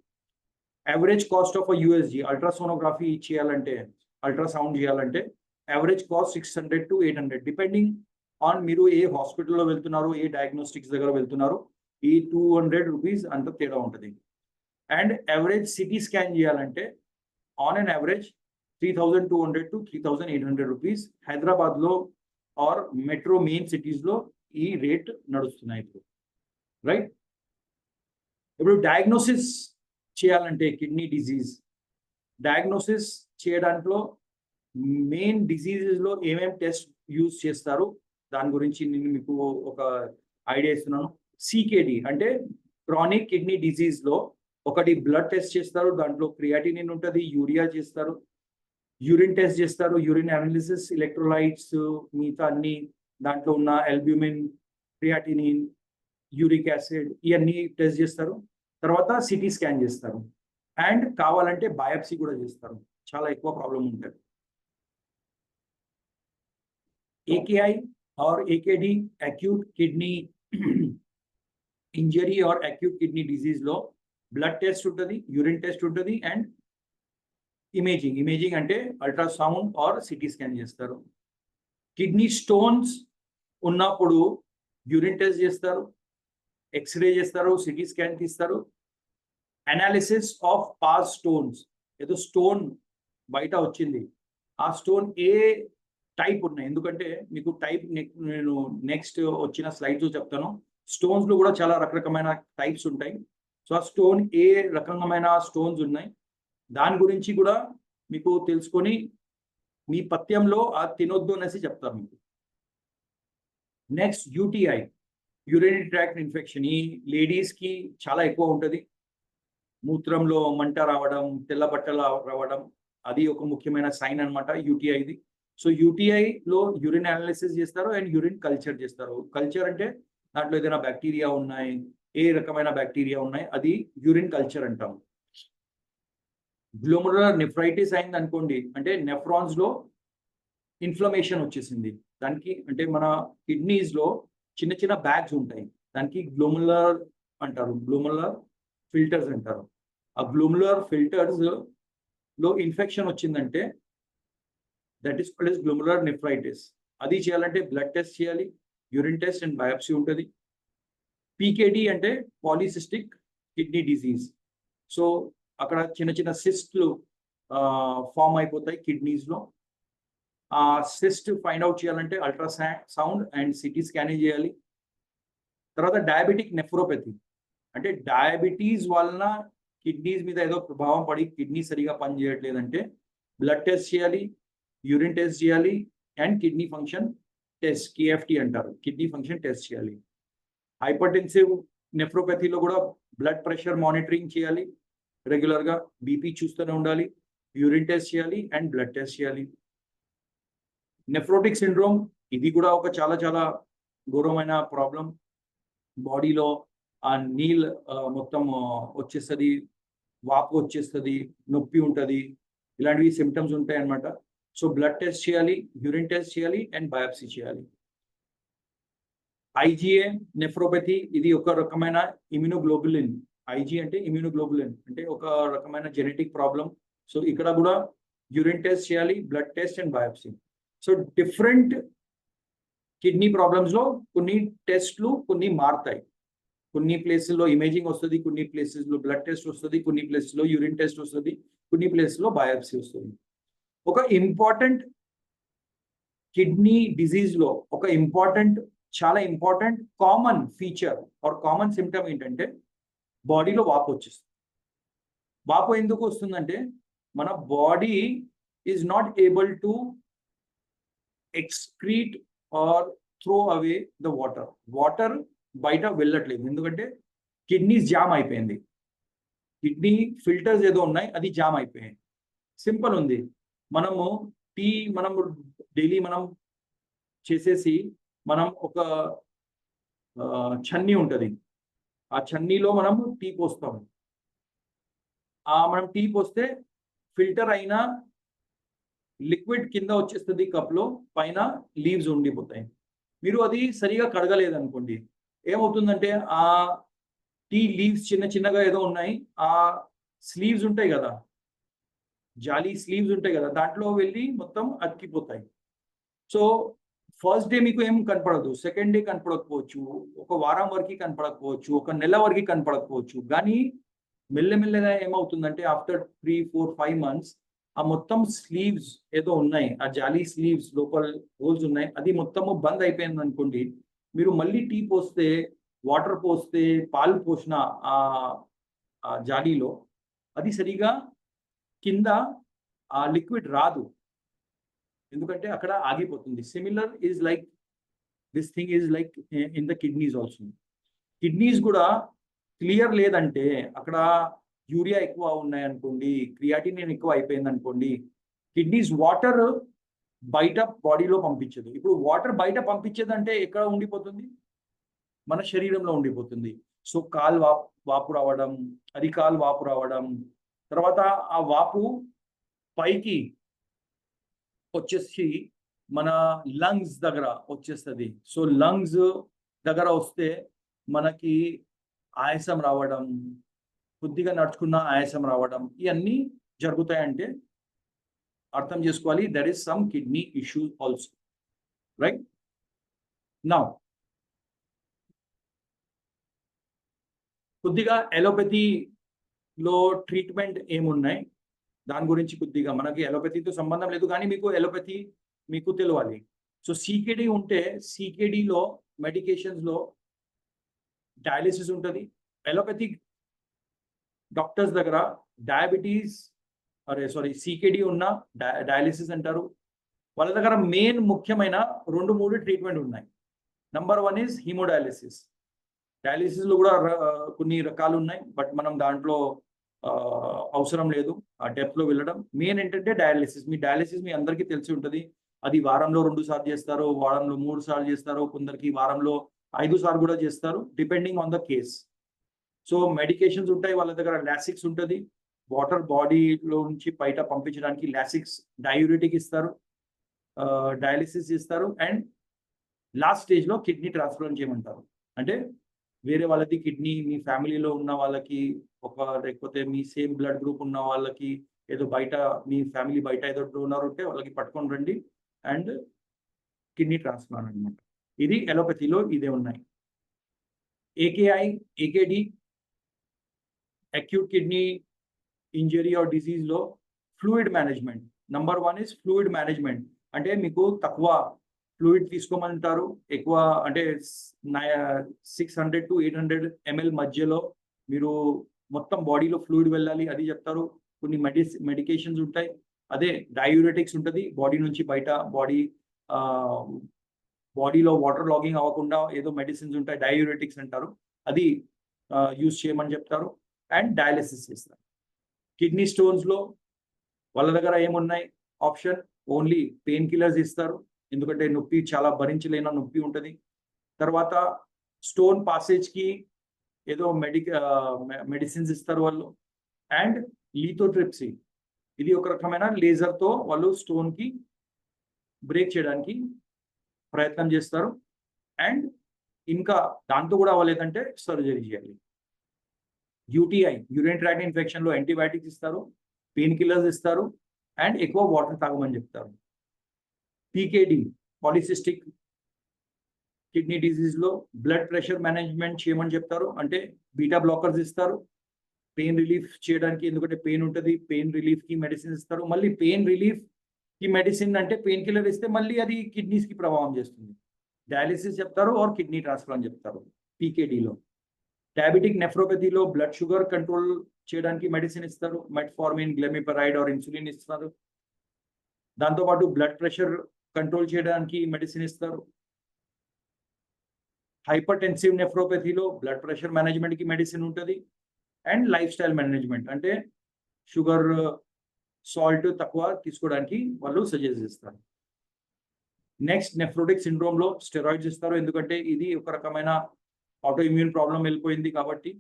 A: Average cost of USG ultrasonography చేయాలంటే, అల్ట్రాసౌండ్ చేయాలంటే average cost 600 to 800, depending on మీరు ఏ హాస్పిటల్లో వెళ్తున్నారు, ఏ డయాగ్నోస్టిక్స్ దగ్గర వెళ్తున్నారు, ఈ 200 rupees అంత తేడా ఉంటుంది. అండ్ యావరేజ్ సిటీ స్కాన్ చేయాలంటే on an average 3200 to 3800 rupees. హైదరాబాద్లో ఆర్ మెట్రో మెయిన్ సిటీస్లో ఈ రేట్ నడుస్తున్నాయి ఇప్పుడు, రైట్? ఇప్పుడు డయాగ్నోసిస్ చేయాలంటే కిడ్నీ డిజీజ్ డయాగ్నోసిస్ చేయడంలో మెయిన్ డిజీజెస్లో ఏమేమి టెస్ట్ యూజ్ చేస్తారు దాని గురించి నేను మీకు ఒక ఐడియా ఇస్తున్నాను. సికేడి అంటే క్రానిక్ కిడ్నీ డిజీజ్లో ఒకటి బ్లడ్ టెస్ట్ చేస్తారు, దాంట్లో క్రియాటినిన్ ఉంటుంది, యూరియా చేస్తారు, యూరిన్ టెస్ట్ చేస్తారు, యూరిన్ అనాలిసిస్, ఎలక్ట్రోలైట్స్, మిగతా అన్ని దాంట్లో ఉన్న ఆల్బ్యూమిన్, క్రియాటినిన్, యూరిక్ యాసిడ్ ఇవన్నీ టెస్ట్ చేస్తారు. తర్వాత సిటీ స్కాన్ చేస్తారు, అండ్ కావాలంటే బయాప్సీ కూడా చేస్తారు, చాలా ఎక్కువ ప్రాబ్లం ఉంటుంది. AKI or AKD acute kidney injury or acute kidney డిజీజ్లో బ్లడ్ టెస్ట్ ఉంటుంది, యూరిన్ టెస్ట్ ఉంటుంది, అండ్ ఇమేజింగ్ అంటే అల్ట్రాసౌండ్ ఆర్ సిటీ స్కాన్ చేస్తారు. కిడ్నీ స్టోన్స్ ఉన్నప్పుడు యూరిన్ టెస్ట్ చేస్తారు, ఎక్స్రే చేస్తారు, సిటీ స్కాన్ తీస్తారు. అనాలిసిస్ ఆఫ్ పాస్ స్టోన్స్, ఏదో స్టోన్ బయట వచ్చింది, ఆ స్టోన్ ఏ టైప్ ఉన్నాయి, ఎందుకంటే మీకు టైప్ నేను నెక్స్ట్ వచ్చిన స్లైడ్స్ చెప్తాను. స్టోన్స్లో కూడా చాలా రకరకమైన టైప్స్ ఉంటాయి. సో ఆ స్టోన్ ఏ రకమైన స్టోన్స్ ఉన్నాయి దాని గురించి కూడా మీకు తెలుసుకొని మీ పథ్యంలో ఆ తినొద్దు అనేసి చెప్తారు మీకు. Next UTI, urinary tract infection, ఈ లేడీస్కి చాలా ఎక్కువ ఉంటుంది. మూత్రంలో మంట రావడం, తెల్ల బట్టలు రావడం, అది ఒక ముఖ్యమైన సైన్ అనమాట యూటీఐది. సో యూటీఐలో యూరిన్ అనాలిసిస్ చేస్తారు అండ్ యూరిన్ కల్చర్ చేస్తారు. కల్చర్ అంటే దాంట్లో ఏదైనా బ్యాక్టీరియా ఉన్నాయి, ఏ రకమైన బ్యాక్టీరియా ఉన్నాయి, అది యూరిన్ కల్చర్ అంటాం. గ్లోమరులర్ నెఫ్రైటిస్ అయింది అనుకోండి, అంటే నెఫ్రాన్స్లో ఇన్ఫ్లమేషన్ వచ్చేసింది దానికి, అంటే మన కిడ్నీస్లో చిన్న చిన్న బ్యాగ్స్ ఉంటాయి, దానికి గ్లోమరులర్ అంటారు. గ్లోమరులర్ ఫిల్టర్స్ అంటారు. ఆ గ్లోములర్ ఫిల్టర్స్ లో ఇన్ఫెక్షన్ వచ్చిందంటే దట్ ఈస్ కాల్డ్ గ్లోములర్ నెఫ్రైటిస్. అది చేయాలంటే బ్లడ్ టెస్ట్ చేయాలి, యూరిన్ టెస్ట్ అండ్ బయాప్సీ ఉంటుంది. పీకేడి అంటే పాలిసిస్టిక్ కిడ్నీ డిజీజ్. సో అక్కడ చిన్న చిన్న సిస్ట్లు ఫామ్ అయిపోతాయి కిడ్నీస్లో. ఆ సిస్ట్ ఫైండ్ అవుట్ చేయాలంటే అల్ట్రాసౌండ్ అండ్ సిటీ స్కానింగ్ చేయాలి. తర్వాత డయాబెటిక్ నెఫ్రోపతి అంటే డయాబెటీస్ వలన కిడ్నీస్ మీద ఏదో ప్రభావం పడి కిడ్నీ సరిగా పనిచేయట్లేదంటే బ్లడ్ టెస్ట్ చేయాలి, యూరిన్ టెస్ట్ చేయాలి and kidney function test, KFT అంటారు, కిడ్నీ ఫంక్షన్ టెస్ట్ చేయాలి. హైపర్టెన్సివ్ నెఫ్రోపతిలో కూడా బ్లడ్ ప్రెషర్ మానిటరింగ్ చేయాలి, రెగ్యులర్గా బీపీ చూస్తూనే ఉండాలి, యూరిన్ టెస్ట్ చేయాలి అండ్ బ్లడ్ టెస్ట్ చేయాలి. నెఫ్రోటిక్ సిండ్రోమ్ ఇది కూడా ఒక చాలా చాలా ఘోరమైన ప్రాబ్లం. బాడీలో ఆ నీల్ మొత్తం వచ్చేస్తుంది, వాపు వచ్చేస్తుంది, నొప్పి ఉంటుంది, ఇలాంటివి సిమ్టమ్స్ ఉంటాయి అన్నమాట. సో బ్లడ్ టెస్ట్ చేయాలి, యూరిన్ టెస్ట్ చేయాలి అండ్ బయాప్సీ చేయాలి. ఐజీఏ నెఫ్రోపతి ఇది ఒక రకమైన ఇమ్యూనోగ్లోబులిన్. ఐజీ అంటే ఇమ్యూనోగ్లోబులిన్ అంటే ఒక రకమైన జెనెటిక్ ప్రాబ్లం. సో ఇక్కడ కూడా యూరిన్ టెస్ట్ చేయాలి, blood test and biopsy. So different kidney ప్రాబ్లమ్స్లో కొన్ని టెస్ట్లు కొన్ని మారుతాయి. కొన్ని ప్లేసెస్లో ఇమేజింగ్ వస్తుంది, కొన్ని ప్లేసెస్లో బ్లడ్ టెస్ట్ వస్తుంది, కొన్ని ప్లేసెస్లో యూరిన్ టెస్ట్ వస్తుంది, కొన్ని ప్లేసెస్లో బయాప్సీ వస్తుంది. ఒక ఇంపార్టెంట్ కిడ్నీ డిజీజ్లో ఒక చాలా important common feature or common symptom ఏంటంటే బాడీలో వాపు వచ్చేస్తుంది. వాపు ఎందుకు వస్తుందంటే మన body is not able to excrete or throw away the water బయట వెళ్ళట్లేదు, ఎందుకంటే కిడ్నీస్ జామ్ అయిపోయింది. కిడ్నీ ఫిల్టర్స్ ఏదో ఉన్నాయి, అది జామ్ అయిపోయాయి. సింపుల్ ఉంది, మనము డైలీ మనం చేసేసి మనం ఒక చన్నీ ఉంటుంది, ఆ చన్నీలో మనము టీ పోస్తాము. మనం టీ పోస్తే ఫిల్టర్ అయిన లిక్విడ్ కింద వచ్చేస్తుంది కప్లో, పైన లీవ్స్ ఉండిపోతాయి. మీరు అది సరిగా కడగలేదనుకోండి, ఏమవుతుందంటే ఆ టీ లీవ్స్ చిన్న చిన్నగా ఏదో ఉన్నాయి, ఆ స్లీవ్స్ ఉంటాయి కదా, జాలీ స్లీవ్స్ ఉంటాయి కదా, దాంట్లో వెళ్ళి మొత్తం అతికిపోతాయి. సో ఫస్ట్ డే మీకు ఏం కనపడదు, సెకండ్ డే కనపడకపోవచ్చు, ఒక వారం వరకు కనపడకపోవచ్చు, ఒక నెల వరకు కనపడకపోవచ్చు. కానీ మెల్లమెల్లగా ఏమవుతుందంటే ఆఫ్టర్ 3, 4, 5 months ఆ మొత్తం స్లీవ్స్ ఏదో ఉన్నాయి, ఆ జాలీ స్లీవ్స్ లోపల హోల్స్ ఉన్నాయి, అది మొత్తము బంద్ అయిపోయింది అనుకోండి. మీరు మళ్ళీ టీ పోస్తే, వాటర్ పోస్తే, పాలు పోసిన ఆ జాలీలో అది సరిగా కింద ఆ లిక్విడ్ రాదు, ఎందుకంటే అక్కడ ఆగిపోతుంది. Similar is like this thing is like in the kidneys also. Kidneys కూడా క్లియర్ లేదంటే, అక్కడ యూరియా ఎక్కువ ఉన్నాయనుకోండి, క్రియాటినిన్ ఎక్కువ అయిపోయింది అనుకోండి, కిడ్నీస్ వాటర్ బయట బాడీలో పంపించదు. ఇప్పుడు వాటర్ బయట పంపించేదంటే ఎక్కడ ఉండిపోతుంది, మన శరీరంలో ఉండిపోతుంది. సో వాపు రావడం, అరికాలు వాపు రావడం, తర్వాత ఆ వాపు పైకి వచ్చేసి మన లంగ్స్ దగ్గర వచ్చేస్తుంది. సో లంగ్స్ దగ్గర వస్తే మనకి ఆయాసం రావడం, కొద్దిగా నడుచుకున్న ఆయాసం రావడం, ఇవన్నీ జరుగుతాయంటే అర్థం చేసుకోవాలి, there is some kidney issue also, right? Now కొద్దిగా ఎలోపతిలో ట్రీట్మెంట్ ఏమున్నాయి దాని గురించి కొద్దిగా, మనకి ఎలోపతితో సంబంధం లేదు కానీ మీకు తెలియాలి. సో సీకేడి ఉంటే సీకేడిలో మెడికేషన్స్లో డయాలిసిస్ ఉంటుంది. ఎలోపతిక్ డాక్టర్స్ దగ్గర సీకేడి ఉన్న డయాలిసిస్ అంటారు. వాళ్ళ దగ్గర మెయిన్ ముఖ్యమైన 2-3 ట్రీట్మెంట్ ఉన్నాయి. Number 1 is హీమోడయాలిసిస్. డయాలిసిస్లో కూడా కొన్ని రకాలు ఉన్నాయి, బట్ మనం దాంట్లో అవసరం లేదు ఆ డెప్త్లో వెళ్ళడం. మెయిన్ ఏంటంటే డయాలిసిస్. మీ అందరికీ తెలిసి ఉంటుంది, అది వారంలో 2 సార్లు చేస్తారు, వారంలో 3 సార్లు చేస్తారు, కొందరికి వారంలో 5 సార్లు కూడా చేస్తారు, depending on the case. So medications ఉంటాయి వాళ్ళ దగ్గర. లాసిక్స్ ఉంటుంది, వాటర్ బాడీలో నుంచి బయట పంపించడానికి లాసిక్స్, డయూరిటిక్ ఇస్తారు, డయాలిసిస్ ఇస్తారు, అండ్ లాస్ట్ స్టేజ్లో కిడ్నీ ట్రాన్స్ప్లాంట్ చేయమంటారు. అంటే వేరే వాళ్ళది కిడ్నీ మీ ఫ్యామిలీలో ఉన్న వాళ్ళకి లేకపోతే మీ సేమ్ బ్లడ్ గ్రూప్ ఉన్న వాళ్ళకి ఏదో బయట మీ ఫ్యామిలీ బయట ఏదో డోనర్ ఉంటే వాళ్ళకి పట్టుకొని రండి అండ్ కిడ్నీ ట్రాన్స్ప్లాంట్ అనమాట. ఇది ఎలోపతిలో ఇదే ఉన్నాయి. AKI, AKD, acute kidney injury or డిసీజ్లో fluid management. Number 1 is fluid management. అంటే మీకు తక్కువ ఫ్లూయిడ్ తీసుకోమంటారు, ఎక్కువ అంటే 600 to 800 ml మధ్యలో మీరు మొత్తం బాడీలో ఫ్లూయిడ్ వెళ్ళాలి అది చెప్తారు. కొన్ని మెడికేషన్స్ ఉంటాయి, అదే డయూరెటిక్స్ ఉంటుంది, బాడీ నుంచి బయట బాడీలో వాటర్ లాగింగ్ అవ్వకుండా ఏదో మెడిసిన్స్ ఉంటాయి, డయూరెటిక్స్ అంటారు, అది యూజ్ చేయమని చెప్తారు. అండ్ డయాలిసిస్ చేస్తారు. కిడ్నీ స్టోన్స్లో వాళ్ళ దగ్గర ఏమున్నాయి ఆప్షన్, ఓన్లీ పెయిన్ కిల్లర్స్ ఇస్తారు, ఎందుకంటే నొప్పి చాలా భరించలేని నొప్పి ఉంటుంది. తర్వాత స్టోన్ పాసేజ్కి ఏదో మెడిసిన్స్ ఇస్తారు వాళ్ళు. అండ్ లీథోట్రిప్సీ, ఇది ఒక రకమైన లేజర్తో వాళ్ళు స్టోన్కి బ్రేక్ చేయడానికి ప్రయత్నం చేస్తారు. అండ్ ఇంకా దాంతో కూడా అవ్వలేదంటే సర్జరీ చేయాలి. యూటీఐ, యూరిన్ ట్రాక్ట్ ఇన్ఫెక్షన్లో యాంటీబయాటిక్స్ ఇస్తారు, పెయిన్ కిల్లర్స్ ఇస్తారు అండ్ ఎక్కువ వాటర్ తాగమని చెప్తారు. పీకేడి, పాలిసిస్టిక్ కిడ్నీ డిసీజ్లో బ్లడ్ ప్రెషర్ మేనేజ్మెంట్ చేయమని చెప్తారు, అంటే బీటా బ్లాకర్స్ ఇస్తారు పెయిన్ రిలీఫ్ చేయడానికి, ఎందుకంటే పెయిన్ ఉంటుంది, పెయిన్ రిలీఫ్కి మెడిసిన్ ఇస్తారు. మళ్ళీ పెయిన్ రిలీఫ్కి మెడిసిన్ అంటే పెయిన్ కిల్లర్ ఇస్తే మళ్ళీ అది కిడ్నీస్కి ప్రభావం చేస్తుంది. డయాలిసిస్ చెప్తారు ఆర్ కిడ్నీ ట్రాన్స్ప్లాంట్ చెప్తారు పీకేడీలో. డయాబెటిక్ నెఫ్రోపతిలో బ్లడ్ షుగర్ కంట్రోల్ చేయడానికి మెడిసిన్ ఇస్తారు, మెట్ఫార్మిన్, గ్లెమిపరైడ్ ఆర్ ఇన్సులిన్ ఇస్తారు. దాంతోపాటు బ్లడ్ ప్రెషర్ కంట్రోల్ చేయడానికి మెడిసిన్ ఇస్తారు. హైపర్ టెన్సివ్ నెఫ్రోపతిలో బ్లడ్ ప్రెషర్ మేనేజ్మెంట్కి మెడిసిన్ ఉంటుంది. అండ్ లైఫ్ స్టైల్ మేనేజ్మెంట్ అంటే షుగర్, సాల్ట్ తక్కువ తీసుకోవడానికి వాళ్ళు సజెస్ట్ చేస్తారు. నెక్స్ట్, నెఫ్రోటిక్ సిండ్రోమ్లో స్టెరాయిడ్స్ ఇస్తారు, ఎందుకంటే ఇది ఒక రకమైన ఆటో ఇమ్యూన్ ప్రాబ్లం వెళ్ళిపోయింది కాబట్టి.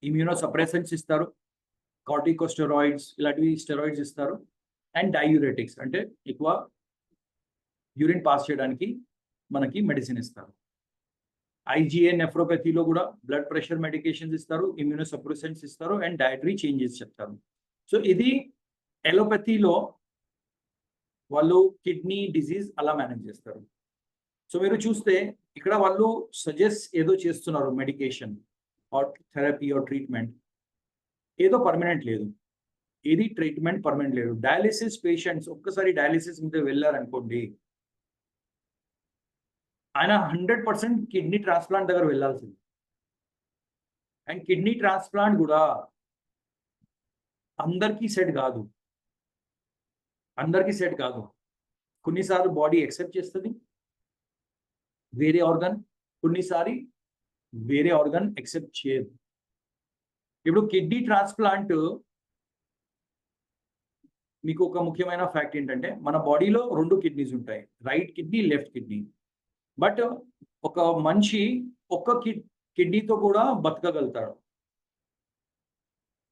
A: ఇమ్యూనో సప్రెసెంట్స్ ఇస్తారు, కార్టికోస్టెరాయిడ్స్ ఇలాంటివి స్టెరాయిడ్స్ ఇస్తారు. అండ్ డయూరెటిక్స్ అంటే ఎక్కువ యూరిన్ పాస్ చేయడానికి మనకి మెడిసిన్ ఇస్తారు. ఐజీఏ నెఫ్రోపతిలో కూడా బ్లడ్ ప్రెషర్ మెడికేషన్స్ ఇస్తారు, ఇమ్యూనో సప్రెసెంట్స్ ఇస్తారు అండ్ డయటరీ చేంజెస్ చెప్తారు. సో ఇది ఎలోపతిలో వాళ్ళు కిడ్నీ డిసీజ్ అలా మేనేజ్ చేస్తారు. సో మీరు చూస్తే ఇక్కడ వాళ్ళు సజెస్ట్ ఏదో చేస్తున్నారు, medication or therapy or treatment, ఏదో పర్మనెంట్ లేదు, ఏది ట్రీట్మెంట్ పర్మనెంట్ లేదు. డయాలిసిస్ పేషెంట్స్ ఒక్కసారి డయాలిసిస్ మీద వెళ్ళారనుకోండి, ఆయన 100% కిడ్నీ ట్రాన్స్ప్లాంట్ దగ్గర వెళ్ళాల్సింది. అండ్ కిడ్నీ ట్రాన్స్ప్లాంట్ కూడా అందరికీ సెట్ కాదు, కొన్నిసార్లు బాడీ యాక్సెప్ట్ చేస్తుంది వేరే ఆర్గన్, కొన్నిసారి వేరే ఆర్గన్ యాక్సెప్ట్ చేయదు. ఇప్పుడు కిడ్నీ ట్రాన్స్ప్లాంట్ మీకు ఒక ముఖ్యమైన ఫ్యాక్ట్ ఏంటంటే, మన బాడీలో 2 కిడ్నీస్ ఉంటాయి, right kidney, left kidney. But ఒక మనిషి ఒక్క కిడ్నీతో కూడా బతకగలుగుతాడు.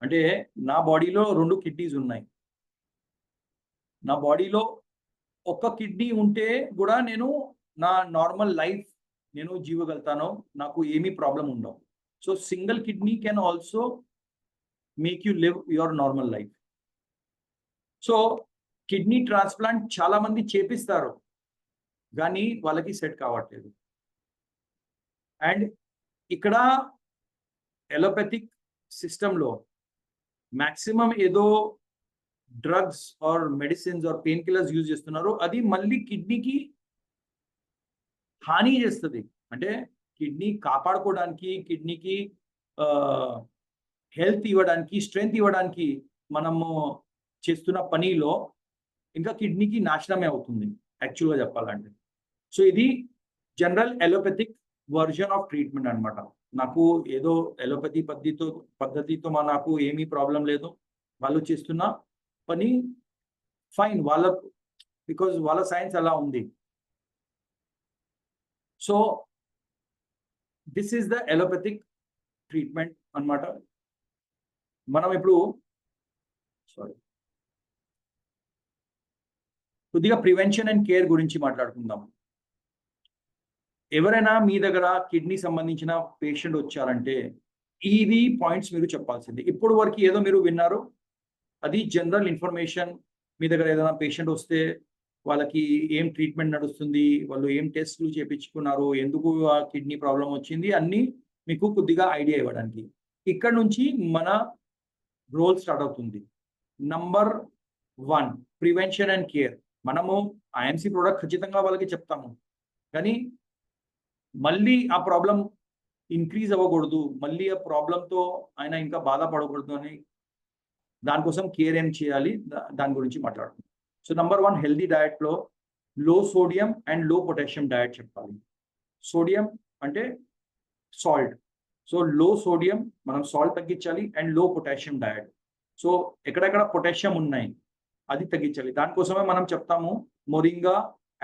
A: అంటే నా బాడీలో 2 కిడ్నీస్ ఉన్నాయి, నా బాడీలో ఒక్క కిడ్నీ ఉంటే కూడా నేను నా నార్మల్ లైఫ్ నేను జీవగలుగుతాను, నాకు ఏమీ ప్రాబ్లం ఉండవు. So single kidney can also make you live your normal life. So kidney transplant చాలా మంది చేపిస్తారు కానీ వాళ్ళకి సెట్ కావట్లేదు. అండ్ ఇక్కడ ఎలోపతిక్ సిస్టంలో మ్యాక్సిమం ఏదో drugs or medicines or pain killers use చేస్తున్నారు, అది మళ్ళీ కిడ్నీకి హాని చేస్తుంది. అంటే కిడ్నీ కాపాడుకోవడానికి, కిడ్నీకి హెల్త్ ఇవ్వడానికి, స్ట్రెంగ్త్ ఇవ్వడానికి మనము చేస్తున్న పనిలో ఇంకా కిడ్నీకి నాశనమే అవుతుంది యాక్చువల్గా చెప్పాలంటే. సో ఇది general allopathic version of treatment అనమాట. నాకు ఏదో ఎలోపతి పద్ధతితో నాకు ఏమీ ప్రాబ్లం లేదు, వాళ్ళు చేస్తున్న పని ఫైన్ వాళ్ళకు, బికాజ్ వాళ్ళ సైన్స్ అలా ఉంది. So this is the allopathic treatment అనమాట. మనం ఇప్పుడు కొద్దిగా ప్రివెన్షన్ అండ్ కేర్ గురించి మాట్లాడుకుందాం. ఎవరైనా మీ దగ్గర కిడ్నీ సంబంధించిన పేషెంట్ వచ్చారంటే ఇది పాయింట్స్ మీరు చెప్పాల్సింది. ఇప్పుడు వరకు ఏదో మీరు విన్నారు, అది జనరల్ ఇన్ఫర్మేషన్. మీ దగ్గర ఏదైనా పేషెంట్ వస్తే వాళ్ళకి ఏం ట్రీట్మెంట్ నడుస్తుంది, వాళ్ళు ఏం టెస్ట్లు చేయించుకున్నారు, ఎందుకు ఆ కిడ్నీ ప్రాబ్లం వచ్చింది, అన్నీ మీకు కొద్దిగా ఐడియా ఇవ్వడానికి. ఇక్కడ నుంచి మన రోల్ స్టార్ట్ అవుతుంది. Number 1 prevention and care. మనము ఐఎంసీ ప్రోడక్ట్ ఖచ్చితంగా వాళ్ళకి చెప్తాము, కానీ మళ్ళీ ఆ ప్రాబ్లం ఇంక్రీజ్ అవ్వకూడదు, మళ్ళీ ఆ ప్రాబ్లంతో ఆయన ఇంకా బాధపడకూడదు అని దానికోసం కేర్ ఏం చేయాలి దాని గురించి మాట్లాడుతున్నాం. సో నంబర్ 1 హెల్దీ డయట్లో లో సోడియం అండ్ లో పొటాషియం డయట్ చెప్పాలి. సోడియం అంటే సాల్ట్, సో లో సోడియం మనం సాల్ట్ తగ్గించాలి, అండ్ లో పొటాషియం డయట్. సో ఎక్కడెక్కడ పొటాషియం ఉన్నాయి అది తగ్గించాలి. దానికోసమే మనం చెప్తాము మొరింగా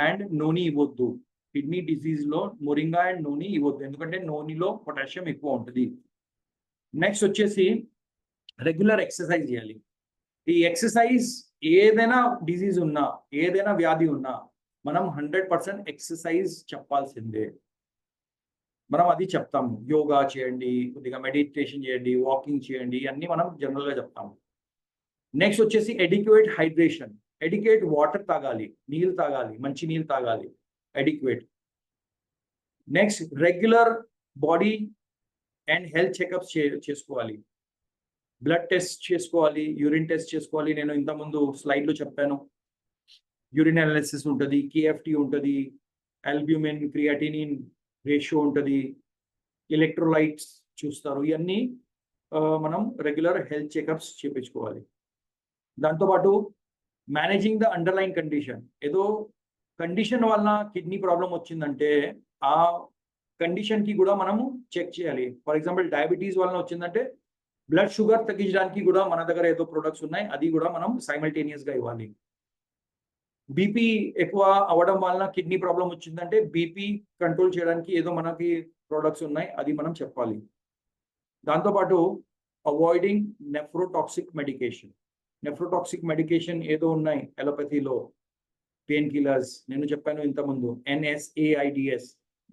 A: అండ్ నోని ఇవ్వద్దు. కిడ్నీ డిసీజ్లో మొరింగా అండ్ నోని ఇవ్వద్దు, ఎందుకంటే నోనిలో పొటాషియం ఎక్కువ ఉంటుంది. నెక్స్ట్ వచ్చేసి రెగ్యులర్ ఎక్సర్సైజ్ చేయాలి. ఈ ఎక్సర్సైజ్ ఏదైనా డిసీజ్ ఉన్నా, ఏదైనా వ్యాధి ఉన్నా మనం 100% ఎక్సర్సైజ్ చెప్పాల్సిందే. మనం అది చెప్తాము. యోగా చేయండి, కొద్దిగా మెడిటేషన్ చేయండి, వాకింగ్ చేయండి, అన్నీ మనం జనరల్గా చెప్తాము. నెక్స్ట్ వచ్చేసి ఎడిక్వేట్ హైడ్రేషన్. ఎడిక్వేట్ వాటర్ తాగాలి, నీళ్ళు తాగాలి, మంచి నీళ్ళు తాగాలి, adequate. Next regular body and health checkups చేసుకోవాలి. బ్లడ్ టెస్ట్ చేసుకోవాలి, యూరిన్ టెస్ట్ చేసుకోవాలి. నేను ఇంతకుముందు స్లైడ్లో చెప్పాను, యూరిన్ అనాలిసిస్ ఉంటుంది, కేఎఫ్టీ ఉంటుంది, ఆల్బ్యూమిన్ క్రియాటినిన్ రేషియో ఉంటుంది, ఎలక్ట్రోలైట్స్ చూస్తారు. ఇవన్నీ మనం రెగ్యులర్ హెల్త్ చెకప్స్ చేయించుకోవాలి. దాంతోపాటు మేనేజింగ్ ద అండర్లైన్ కండిషన్. ఏదో కండిషన్ వలన కిడ్నీ ప్రాబ్లం వచ్చిందంటే ఆ కండిషన్కి కూడా మనము చెక్ చేయాలి. ఫర్ ఎగ్జాంపుల్ డయాబెటీస్ వలన వచ్చిందంటే బ్లడ్ షుగర్ తగ్గించడానికి కూడా మన దగ్గర ఏదో ప్రొడక్ట్స్ ఉన్నాయి, అది కూడా మనం సైమల్టేనియస్గా ఇవ్వాలి. బీపీ ఎక్కువ అవ్వడం వలన కిడ్నీ ప్రాబ్లం వచ్చిందంటే బీపీ కంట్రోల్ చేయడానికి ఏదో మనకి ప్రొడక్ట్స్ ఉన్నాయి, అది మనం చెప్పాలి. దాంతోపాటు avoiding nephrotoxic medication. Nephrotoxic medication ఏదో ఉన్నాయి అలోపతిలో, పెయిన్ కిల్లర్స్. నేను చెప్పాను ఇంతకుముందు NSAIDs,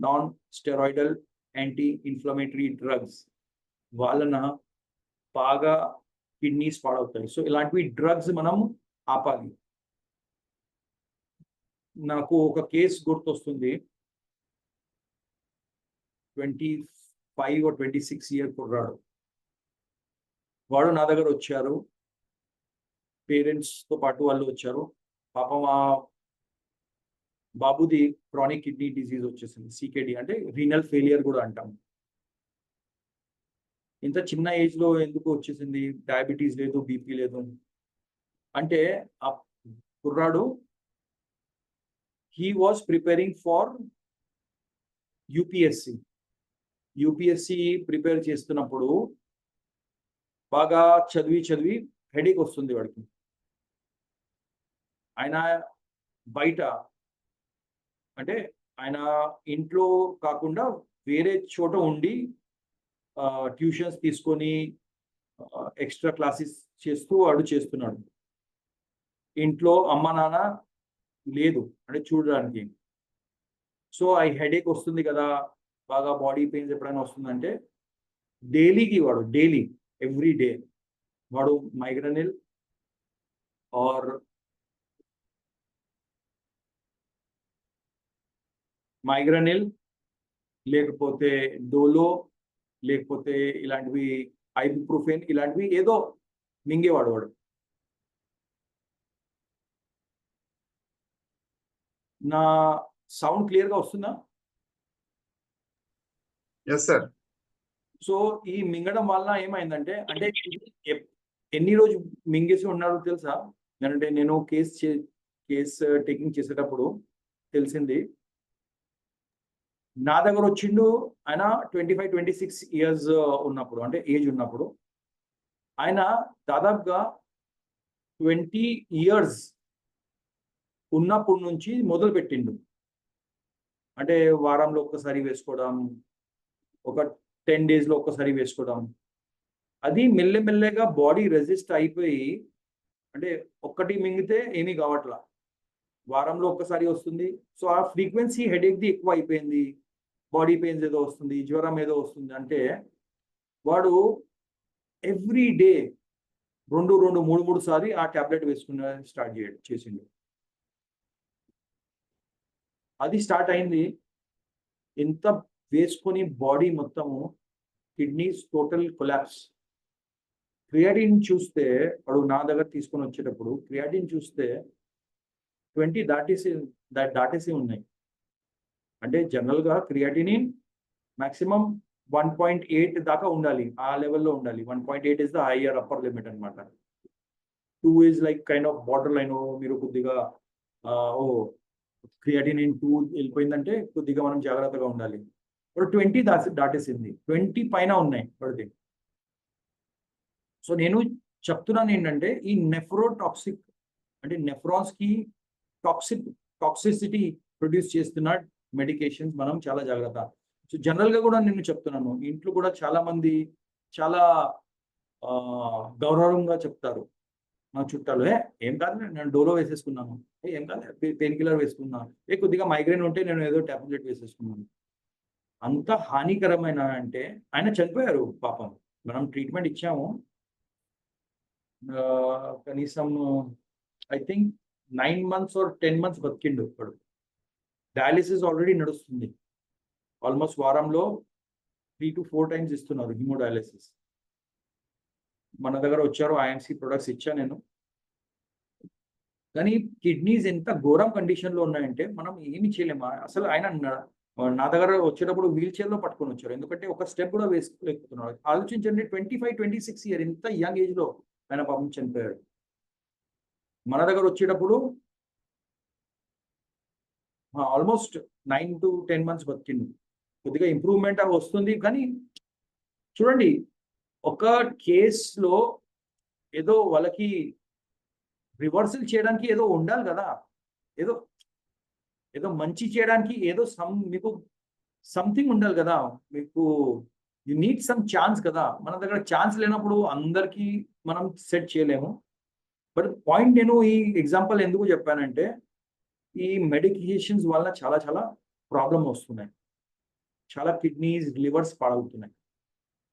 A: non steroidal anti inflammatory drugs వలన బాగా కిడ్నీస్ పాడవుతాయి. సో ఇలాంటివి డ్రగ్స్ మనం ఆపాలి. నాకు ఒక కేసు గుర్తొస్తుంది. 25 or 26 ఇయర్ కుర్రాడు. వాడు నా దగ్గర వచ్చారు, పేరెంట్స్తో పాటు వాళ్ళు వచ్చారు. పాపం ఆ బాబుది క్రానిక్ కిడ్నీ డిసీజ్ వచ్చేసింది, CKD అంటే రీనల్ ఫెయిలియర్ కూడా అంటాం. ఇంత చిన్న ఏజ్లో ఎందుకు వచ్చేసింది? డయాబెటీస్ లేదు, బీపీ లేదు అంటే ఆ కుర్రాడు he was preparing for UPSC prepare చేస్తున్నప్పుడు బాగా చదివి హెడేక్ వస్తుంది వాడికి. ఆయన బయట అంటే ఆయన ఇంట్లో కాకుండా వేరే చోట ఉండి ట్యూషన్స్ తీసుకొని ఎక్స్ట్రా క్లాసెస్ చేస్తూ వాడు చేస్తున్నాడు. ఇంట్లో అమ్మ నాన్న లేదు అంటే చూడడానికి. సో ఆ హెడేక్ వస్తుంది కదా, బాగా బాడీ పెయిన్స్ ఎప్పుడైనా వస్తుందంటే డైలీ ఎవ్రీ డే వాడు మైగ్రనిల్ లేకపోతే డోలో లేకపోతే ఇలాంటివి ఐబుప్రూఫెన్ ఇలాంటివి ఏదో మింగేవాడు వాడు. నా సౌండ్ క్లియర్గా వస్తుందా?
B: Yes sir.
A: సో ఈ మింగడం వల్ల ఏమైందంటే, అంటే ఎన్ని రోజు మింగేసి ఉన్నాడో తెలుసా? అంటే నేను కేస్ టేకింగ్ చేసేటప్పుడు తెలిసింది. నా దగ్గర వచ్చిండు ఆయన 25-26 ఇయర్స్ ఉన్నప్పుడు, అంటే ఏజ్ ఉన్నప్పుడు. ఆయన దాదాపుగా 20 ఇయర్స్ ఉన్నప్పటి నుంచి మొదలు పెట్టిండు. అంటే వారంలో ఒక్కసారి వేసుకోవడం, ఒక 10 డేస్లో ఒక్కసారి వేసుకోవడం. అది మెల్లమెల్లగా బాడీ రెసిస్ట్ అయిపోయి, అంటే ఒక్కటి మింగితే ఏమీ కావట్లా, వారంలో ఒక్కసారి వస్తుంది. సో ఆ ఫ్రీక్వెన్సీ హెడేక్ది ఎక్కువ అయిపోయింది. బాడీ పెయిన్స్ ఏదో వస్తుంది, జ్వరం ఏదో వస్తుంది అంటే వాడు ఎవ్రీ డే 2 సారి ఆ టాబ్లెట్ వేసుకున్న స్టార్ట్ చేసిండు. అది స్టార్ట్ అయింది. ఎంత వేసుకొని బాడీ మొత్తము కిడ్నీస్ టోటల్ కొలాప్స్. క్రియాటిన్ చూస్తే వాడు నా దగ్గర తీసుకొని వచ్చేటప్పుడు క్రియాటిన్ చూస్తే 20 దాటేసి ఉన్నాయి. అంటే జనరల్గా క్రియాటినిన్ మాక్సిమం 1.8 దాకా ఉండాలి, ఆ లెవెల్లో ఉండాలి. 1.8 is the higher upper limit అనమాట. 2 is like kind of border line. మీరు కొద్దిగా ఓ క్రియాటినిన్ 2 వెళ్ళిపోయిందంటే కొద్దిగా మనం జాగ్రత్తగా ఉండాలి. ఇప్పుడు 20 దాటేసింది, 20 పైన ఉన్నాయి పడితే. సో నేను చెప్తున్నాను ఏంటంటే ఈ నెఫ్రోటాక్సిక్ అంటే నెఫ్రాన్స్ కి టాక్సిసిటీ ప్రొడ్యూస్ చేస్తున్న మెడికేషన్స్ మనం చాలా జాగ్రత్త. సో జనరల్ గా కూడా నేను చెప్తున్నాను, ఇంట్లో కూడా చాలా మంది చాలా గౌరవంగా చెప్తారు మా చుట్టాలు, ఏం కాదు నేను డోలో వేసేసుకున్నాను, ఏం కాదు పెయిన్ కిల్లర్ వేసుకున్నాను, కొద్దిగా మైగ్రేన్ ఉంటే నేను ఏదో టాబ్లెట్ వేసేసుకున్నాను. అంత హానికరమైన అంటే ఆయన చనిపోయారు పాపం. మనం ట్రీట్మెంట్ ఇచ్చాము, కనీసం I think 9 months or 10 months బతికిండు. ఇప్పుడు డయాలిసిస్ ఆల్రెడీ నడుస్తుంది. ఆల్మోస్ట్ వారంలో 3 to 4 times ఇస్తున్నారు హిమోడయాలిసిస్. మన దగ్గర వచ్చారు, ఐఎంసీ ప్రొడక్ట్స్ ఇచ్చా నేను. కానీ కిడ్నీస్ ఎంత ఘోరం కండిషన్లో ఉన్నాయంటే మనం ఏమి చేయలేము. అసలు ఆయన నా దగ్గర వచ్చేటప్పుడు వీల్ చైర్లో పట్టుకొని వచ్చారు, ఎందుకంటే ఒక స్టెప్ కూడా వేసుకోలేకపోతున్నారు. ఆలోచించండి, 25-26 years ఇంత యంగ్ ఏజ్లో ఆయన పాపం చనిపోయాడు. మన దగ్గర వచ్చేటప్పుడు ఆల్మోస్ట్ 9 to 10 months బతికింది. కొద్దిగా ఇంప్రూవ్మెంట్ అవి వస్తుంది. కానీ చూడండి, ఒక కేసులో ఏదో వాళ్ళకి రివర్సల్ చేయడానికి ఏదో ఉండాలి కదా, ఏదో ఏదో మంచి చేయడానికి ఏదో మీకు సంథింగ్ ఉండాలి కదా, మీకు యు నీడ్ సమ్ ఛాన్స్ కదా. మన దగ్గర ఛాన్స్ లేనప్పుడు అందరికీ మనం సెట్ చేయలేము. బట్ పాయింట్ నేను ఈ ఎగ్జాంపుల్ ఎందుకు చెప్పానంటే ఈ మెడికేషన్స్ వల్ల చాలా చాలా ప్రాబ్లమ్ వస్తున్నాయి. చాలా కిడ్నీస్ లివర్స్ పాడవుతున్నాయి.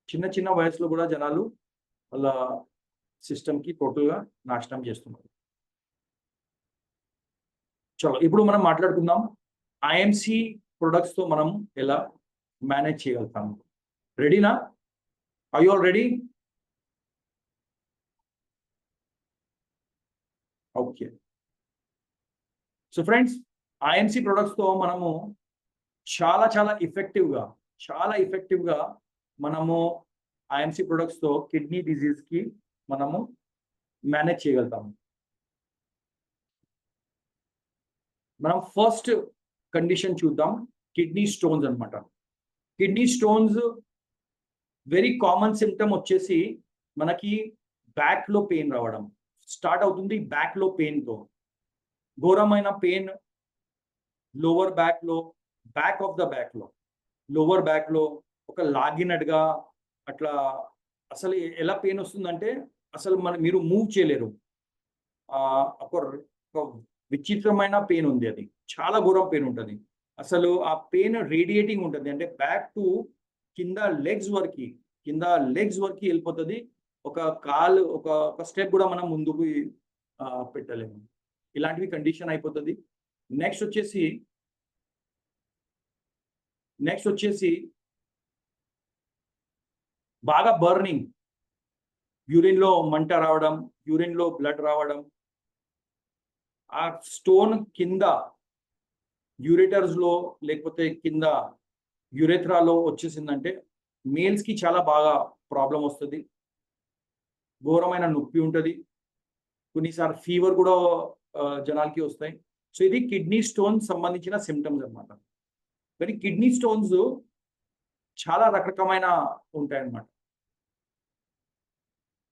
A: చిన్న చిన్న వయసులో కూడా జనాలు వాళ్ళ సిస్టమ్కి టోటల్గా నాశనం చేస్తున్నారు. చలో ఇప్పుడు మనం మాట్లాడుకుందాం ఐఎంసి ప్రొడక్ట్స్తో మనం ఎలా మేనేజ్ చేయగలుగుతాము. రెడీనా? Are you all ready? Okay. So friends, IMC ప్రొడక్ట్స్తో మనము చాలా చాలా ఎఫెక్టివ్గా మనము ఐఎంసి ప్రొడక్ట్స్తో కిడ్నీ డిజీజ్కి మనము మేనేజ్ చేయగలుగుతాము. మనం ఫస్ట్ కండిషన్ చూద్దాం, కిడ్నీ స్టోన్స్ అనమాట. Kidney stones very common symptom వచ్చేసి మనకి బ్యాక్లో పెయిన్ రావడం స్టార్ట్ అవుతుంది. బ్యాక్లో పెయిన్తో ఘోరమైన పెయిన్ లోవర్ బ్యాక్లో, బ్యాక్ ఆఫ్ ద బ్యాక్లో, లోవర్ బ్యాక్లో ఒక లాగినట్టుగా అట్లా. అసలు ఎలా పెయిన్ వస్తుందంటే అసలు మీరు మూవ్ చేయలేరు. ఒక విచిత్రమైన పెయిన్ ఉంది, అది చాలా ఘోరం పెయిన్ ఉంటుంది. అసలు ఆ పెయిన్ రేడియేటింగ్ ఉంటుంది, అంటే బ్యాక్ టు కింద లెగ్స్ వరకు వెళ్ళిపోతుంది. ఒక కాలు ఒక స్టెప్ కూడా మనం ముందుకు పెట్టలేము. ఇలాంటివి కండిషన్ అయిపోతుంది. నెక్స్ట్ వచ్చేసి బాగా బర్నింగ్, యూరిన్లో మంట రావడం, యూరిన్లో బ్లడ్ రావడం, ఆ స్టోన్ కింద యూరేటర్స్లో లేకపోతే కింద యురేథ్రాలో వచ్చేసిందంటే మేల్స్కి చాలా బాగా ప్రాబ్లం వస్తుంది. ఘోరమైన నొప్పి ఉంటుంది, కొన్నిసార్లు ఫీవర్ కూడా జనాలకి వస్తాయి. సో ఇది కిడ్నీ స్టోన్ సంబంధించిన సిమ్టమ్స్ అనమాట. కానీ కిడ్నీ స్టోన్స్ చాలా రకరకమైన ఉంటాయన్నమాట.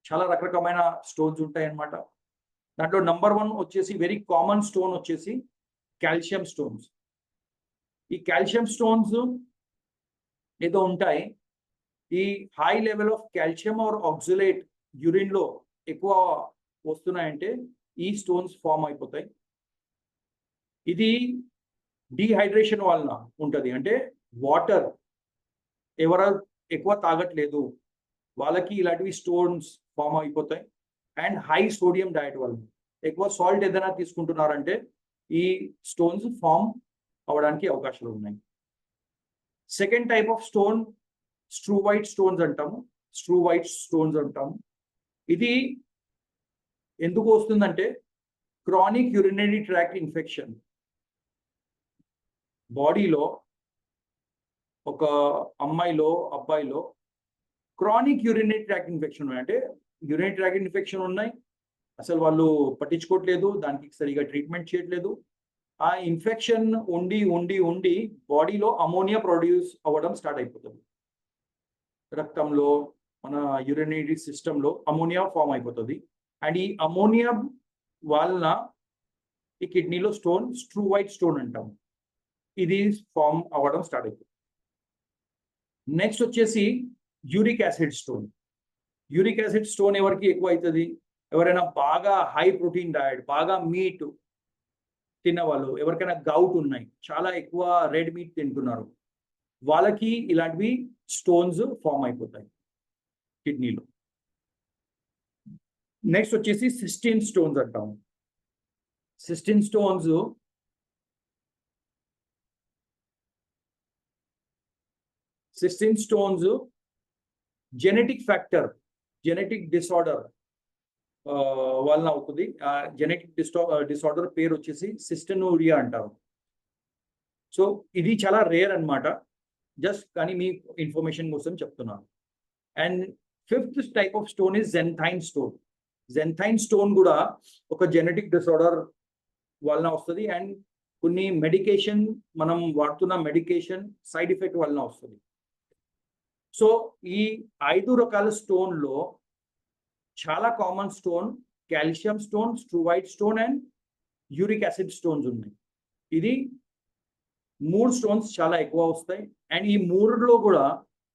A: చాలా రకరకమైన స్టోన్స్ ఉంటాయన్నమాట. దాంట్లో నంబర్ 1 వచ్చేసి వెరీ కామన్ స్టోన్ వచ్చేసి కాల్షియం స్టోన్స్. ఈ కాల్షియం స్టోన్స్ ఏదో ఉంటాయి, ఈ high level of calcium or oxalate యూరిన్లో ఎక్కువ వస్తున్నాయంటే ఈ స్టోన్స్ ఫామ్ అయిపోతాయి. ఇది డీహైడ్రేషన్ వలన ఉంటుంది, అంటే వాటర్ ఎవరు ఎక్కువ తాగట్లేదు వాళ్ళకి ఇలాంటివి స్టోన్స్ ఫామ్ అయిపోతాయి. అండ్ హై సోడియం డయట్ వల్ల ఎక్కువ సాల్ట్ ఏదైనా తీసుకుంటున్నారంటే ఈ స్టోన్స్ ఫామ్ అవడానికి అవకాశాలు ఉన్నాయి. Second type of stone struvite stones అంటాము. స్ట్రూవైట్ స్టోన్స్ అంటాము. ఇది ఎందుకు వస్తుందంటే క్రానిక్ యూరినరీ ట్రాక్ట్ ఇన్ఫెక్షన్. బాడీలో ఒక అమ్మాయిలో అబ్బాయిలో క్రానిక్ యూరినరీ ట్రాక్ట్ ఇన్ఫెక్షన్ ఉన్నాయి. అంటే యూరినరీ ట్రాక్ట్ ఇన్ఫెక్షన్ ఉన్నాయి, అసలు వాళ్ళు పట్టించుకోవట్లేదు, దానికి సరిగా ట్రీట్మెంట్ చేయట్లేదు. ఆ ఇన్ఫెక్షన్ ఉండి ఉండి ఉండి బాడీలో అమోనియా ప్రొడ్యూస్ అవ్వడం స్టార్ట్ అయిపోతుంది. రక్తంలో మన యూరినరీ సిస్టంలో అమోనియా ఫామ్ అయిపోతుంది. అండ్ ఈ అమోనియా వలన ఈ కిడ్నీలో స్టోన్ స్ట్రూవైట్ స్టోన్ అంటాం, ఇది ఫామ్ అవ్వడం స్టార్ట్ అయిపోతుంది. నెక్స్ట్ వచ్చేసి uric acid stone. Uric acid stone ఎవరికి ఎక్కువ అవుతుంది? ఎవరైనా బాగా హై ప్రోటీన్ డయట్, బాగా మీట్ తిన్నవాళ్ళు, ఎవరికైనా గౌట్ ఉన్నాయి, చాలా ఎక్కువ రెడ్ మీట్ తింటున్నారు, వాళ్ళకి ఇలాంటివి స్టోన్స్ ఫామ్ అయిపోతాయి కిడ్నీలో. నెక్స్ట్ వచ్చేసి సిస్టిన్ స్టోన్స్ అంటాం. Cystine stones genetic factor, genetic disorder వలన అవుతుంది. ఆ జెనెటిక్ డిసార్డర్ పేరు వచ్చేసి సిస్టెనూరియా అంటారు. సో ఇది చాలా రేర్ అన్నమాట, జస్ట్ కానీ మీ ఇన్ఫర్మేషన్ కోసం చెప్తున్నాను. And fifth type of stone is xanthine stone. Xanthine stone కూడా ఒక జెనెటిక్ డిసార్డర్ వలన వస్తుంది. అండ్ కొన్ని మెడికేషన్, మనం వాడుతున్న మెడికేషన్ సైడ్ ఎఫెక్ట్ వలన వస్తుంది. సో ఈ 5 రకాల స్టోన్లో చాలా common stone calcium stone, struvite stone and uric acid stones ఉన్నాయి. ఇది 3 స్టోన్స్ చాలా ఎక్కువ వస్తాయి. అండ్ ఈ 3లో కూడా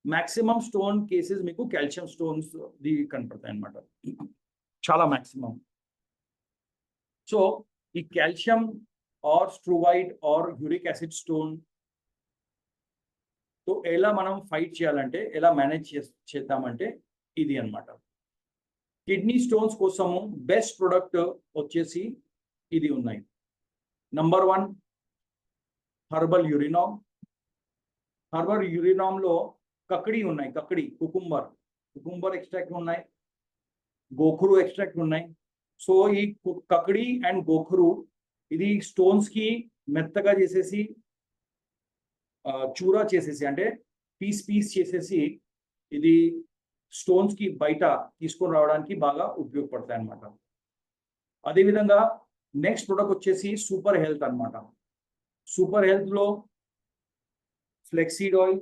A: మాక్సిమం స్టోన్ కేసెస్ మీకు కాల్షియం స్టోన్స్ కనపడతాయి అన్నమాట, చాలా మాక్సిమం. సో ఈ calcium or struvite or uric acid stone తో ఎలా మనం ఫైట్ చేయాలంటే, ఎలా మేనేజ్ చేద్దామంటే ఇది అన్నమాట. కిడ్నీ స్టోన్స్ కోసము బెస్ట్ ప్రొడక్ట్ వచ్చేసి ఇది ఉన్నాయి. Number 1 herbal Urinam. హర్బల్ యూరినామ్లో కక్కడి ఉన్నాయి, కక్కడి, కుకుంబర్ ఎక్స్ట్రాక్ట్ ఉన్నాయి, గోఖరు ఎక్స్ట్రాక్ట్ ఉన్నాయి. సో ఈ కక్కడి అండ్ గోఖరు ఇది స్టోన్స్కి మెత్తగా చేసేసి చూరా చేసేసి, అంటే పీస్ చేసేసి ఇది స్టోన్స్కి బయట తీసుకొని రావడానికి బాగా ఉపయోగపడతాయి అన్నమాట. అదేవిధంగా నెక్స్ట్ ప్రొడక్ట్ వచ్చేసి సూపర్ హెల్త్ అన్నమాట. సూపర్ హెల్త్లో ఫ్లెక్సీడ్ ఆయిల్,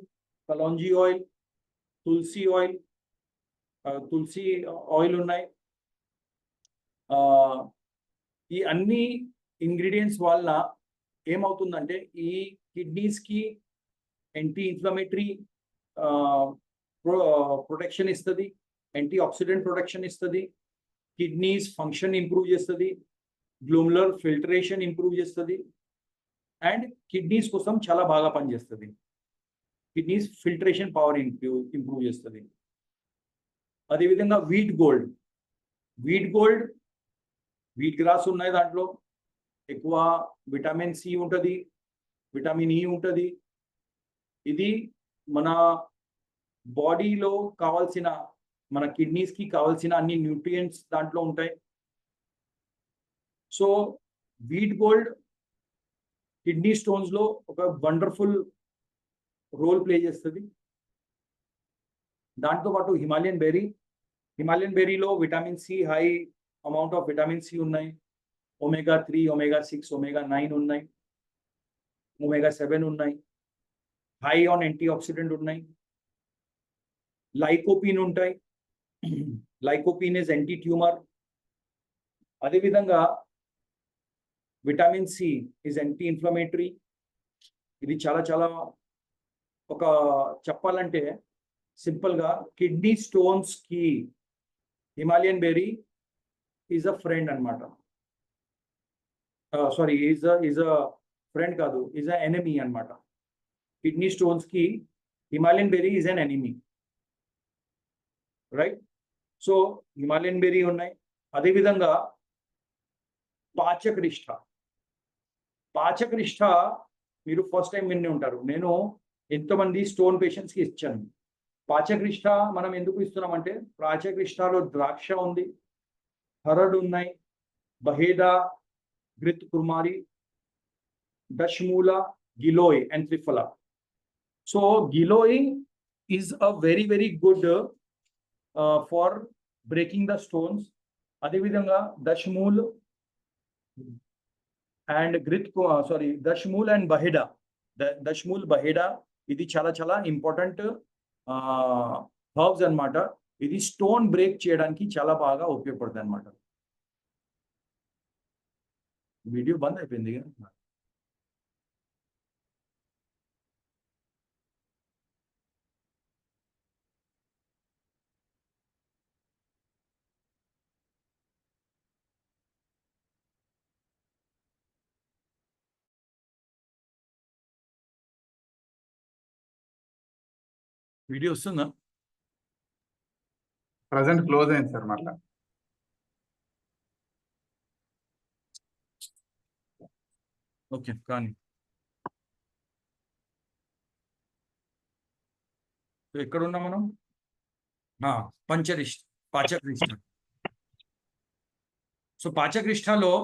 A: కలాంజీ ఆయిల్, తులసి ఆయిల్ ఉన్నాయి. ఈ అన్ని ఇంగ్రీడియంట్స్ వల్ల ఏమవుతుందంటే ఈ కిడ్నీస్కి యాంటీ ఇన్ఫ్లమేటరీ ప్రొటెక్షన్ ఇస్తుంది, యాంటీ ఆక్సిడెంట్ ప్రొటెక్షన్ ఇస్తుంది, కిడ్నీస్ ఫంక్షన్ ఇంప్రూవ్ చేస్తుంది, గ్లోములర్ ఫిల్టరేషన్ ఇంప్రూవ్ చేస్తుంది, అండ్ కిడ్నీస్ కోసం చాలా బాగా పనిచేస్తుంది. కిడ్నీస్ ఫిల్టరేషన్ పవర్ ఇంప్రూవ్ చేస్తుంది. అదేవిధంగా వీట్ గ్రాస్ ఉన్నాయి, దాంట్లో ఎక్కువ విటమిన్ సి ఉంటుంది, విటమిన్ ఈ ఉంటుంది. ఇది మన బాడీలో కావాల్సిన, మన కిడ్నీస్కి కావాల్సిన అన్ని న్యూట్రియంట్స్ దాంట్లో ఉంటాయి. సో వీట్ గోల్డ్ కిడ్నీ స్టోన్స్లో ఒక వండర్ఫుల్ రోల్ ప్లే చేస్తుంది. దాంతోపాటు హిమాలయన్ బెర్రీలో vitamin C, high amount of vitamin C ఉన్నాయి. omega-3, omega-6, omega-9 ఉన్నాయి, omega-7 ఉన్నాయి, హై ఆన్ యాంటీ ఆక్సిడెంట్ ఉన్నాయి, లైకోపీన్ ఉంటాయి. Lycopene is anti tumour. అదేవిధంగా vitamin C is anti inflammatory. ఇది చాలా ఒక చెప్పాలంటే సింపుల్గా కిడ్నీ స్టోన్స్కి Himalayan berry is a friend అనమాట. సారీ, ఈజ్ అ ఫ్రెండ్ కాదు, ఈజ్ అ ఎనిమీ అనమాట. కిడ్నీ స్టోన్స్ కి Himalayan berry is an enemy, right? So Himalayan berry ఉన్నాయి. అదేవిధంగా పాచకరిష్ట. పాచకరిష్ట మీరు ఫస్ట్ టైం విని ఉంటారు. నేను ఎంతోమంది స్టోన్ పేషెంట్స్కి ఇచ్చాను. పాచకరిష్ట మనం ఎందుకు ఇస్తున్నామంటే పాచకరిష్టలో ద్రాక్ష ఉంది, హరడ్ ఉన్నాయి, బహేదా, ఘృత్ కుమారి, దశమూల, giloy and triphala. So giloy is a very very good for breaking the stones. అదేవిధంగా దశమూల్ అండ్ దశమూల్ అండ్ బహేడా, దశమూల్ బహేడా ఇది చాలా చాలా ఇంపార్టెంట్ హర్బ్స్ అన్నమాట. ఇది స్టోన్ బ్రేక్ చేయడానికి చాలా బాగా ఉపయోగపడుతుంది అన్నమాట. వీడియో బంద్ అయిపోయింది. వీడియో వస్తుందా?
B: ప్రజెంట్ క్లోజ్ అయింది సార్ మళ్ళీ.
A: ఓకే కానీ ఎక్కడ ఉన్నాం మనం? పాచకరిష్ట. సో పాచకరిష్టలో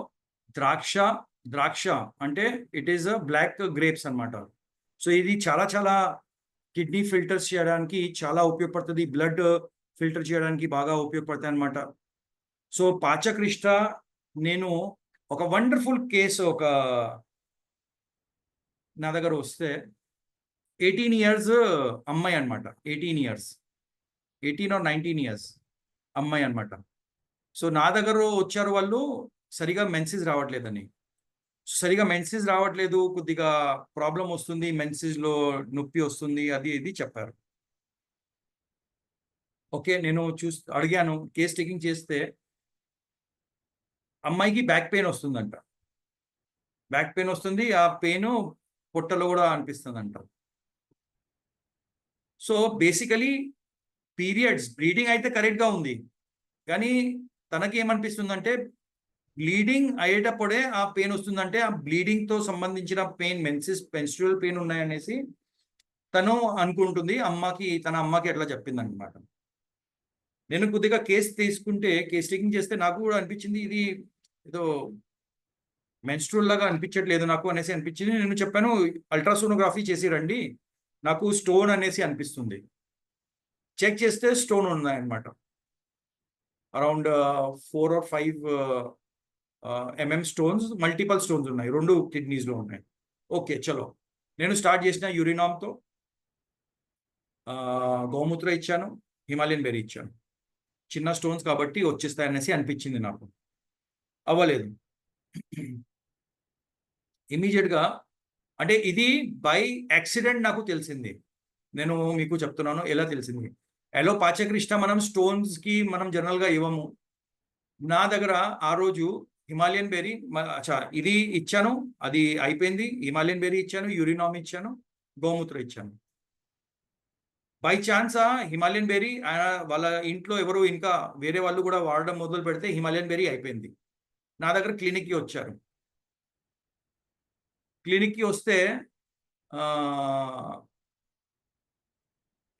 A: ద్రాక్ష అంటే ఇట్ ఈస్ బ్లాక్ గ్రేప్స్ అన్నమాట. సో ఇది చాలా చాలా కిడ్నీ ఫిల్టర్స్ చేయడానికి చాలా ఉపయోగపడుతుంది, బ్లడ్ ఫిల్టర్ చేయడానికి బాగా ఉపయోగపడతాయి అన్నమాట. సో పాచకరిష్ట నేను ఒక వండర్ఫుల్ కేసు నా దగ్గర వస్తే 18 years అమ్మాయి అనమాట. 18 or 19 years అమ్మాయి అనమాట. సో నా దగ్గర వచ్చారు వాళ్ళు సరిగా మెన్సెస్ రావట్లేదని. సరిగా మెన్సెస్ రావట్లేదు, కొద్దిగా ప్రాబ్లం వస్తుంది, మెన్సెస్లో నొప్పి వస్తుంది, అది ఇది చెప్పారు. ఓకే నేను అడిగాను, కేస్ టేకింగ్ చేస్తే అమ్మాయికి బ్యాక్ పెయిన్ వస్తుందంట. బ్యాక్ పెయిన్ వస్తుంది, ఆ పెయిన్ పొట్టలో కూడా అనిపిస్తుందంట. సో బేసికలీ పీరియడ్స్ బ్లీడింగ్ అయితే కరెక్ట్గా ఉంది, కానీ తనకి ఏమనిపిస్తుందంటే బ్లీడింగ్ అయ్యేటప్పుడే ఆ పెయిన్ వస్తుందంటే ఆ బ్లీడింగ్తో సంబంధించిన పెయిన్, మెన్స్ట్రువల్ పెయిన్ ఉన్నాయనేసి తను అనుకుంటుంది. తన అమ్మకి ఎట్లా చెప్పింది అనమాట. నేను కొద్దిగా కేస్ టేకింగ్ చేస్తే నాకు కూడా అనిపించింది ఇది ఏదో మెన్స్ట్రువల్ లాగా అనిపించట్లేదు నాకు అనేసి అనిపించింది. నేను చెప్పాను అల్ట్రాసోనోగ్రఫీ చేసి రండి, నాకు స్టోన్ అనేసి అనిపిస్తుంది. చెక్ చేస్తే స్టోన్ ఉన్నాయన్నమాట. Around 4 or 5 mm stones, multiple stones ఉన్నాయి, 2 కిడ్నీస్లో ఉన్నాయి. ఓకే చలో నేను స్టార్ట్ చేసిన యూరినామ్తో గోమూత్ర ఇచ్చాను, హిమాలయన్ బెర్రీ ఇచ్చాను. చిన్న స్టోన్స్ కాబట్టి వచ్చేస్తాయనేసి అనిపించింది నాకు. అవ్వలేదు. ఇమీడియట్గా అంటే ఇది బై యాక్సిడెంట్ నాకు తెలిసింది. నేను మీకు చెప్తున్నాను ఎలా తెలిసింది. పాచకరిష్ట మనం స్టోన్స్కి మనం జనరల్గా ఇవ్వము. నా దగ్గర ఆ రోజు హిమాలయన్ బెర్రీ ఇది ఇచ్చాను, అది అయిపోయింది. హిమాలయన్ బెర్రీ ఇచ్చాను, యూరినామ్ ఇచ్చాను, గోమూత్ర ఇచ్చాను. బై ఛాన్స్ హిమాలయన్ బెర్రీ వాళ్ళ ఇంట్లో ఎవరు ఇంకా వేరే వాళ్ళు కూడా వాడడం మొదలు పెడితే హిమాలయన్ బెర్రీ అయిపోయింది. నా దగ్గర క్లినిక్కి వచ్చారు. క్లినిక్కి వస్తే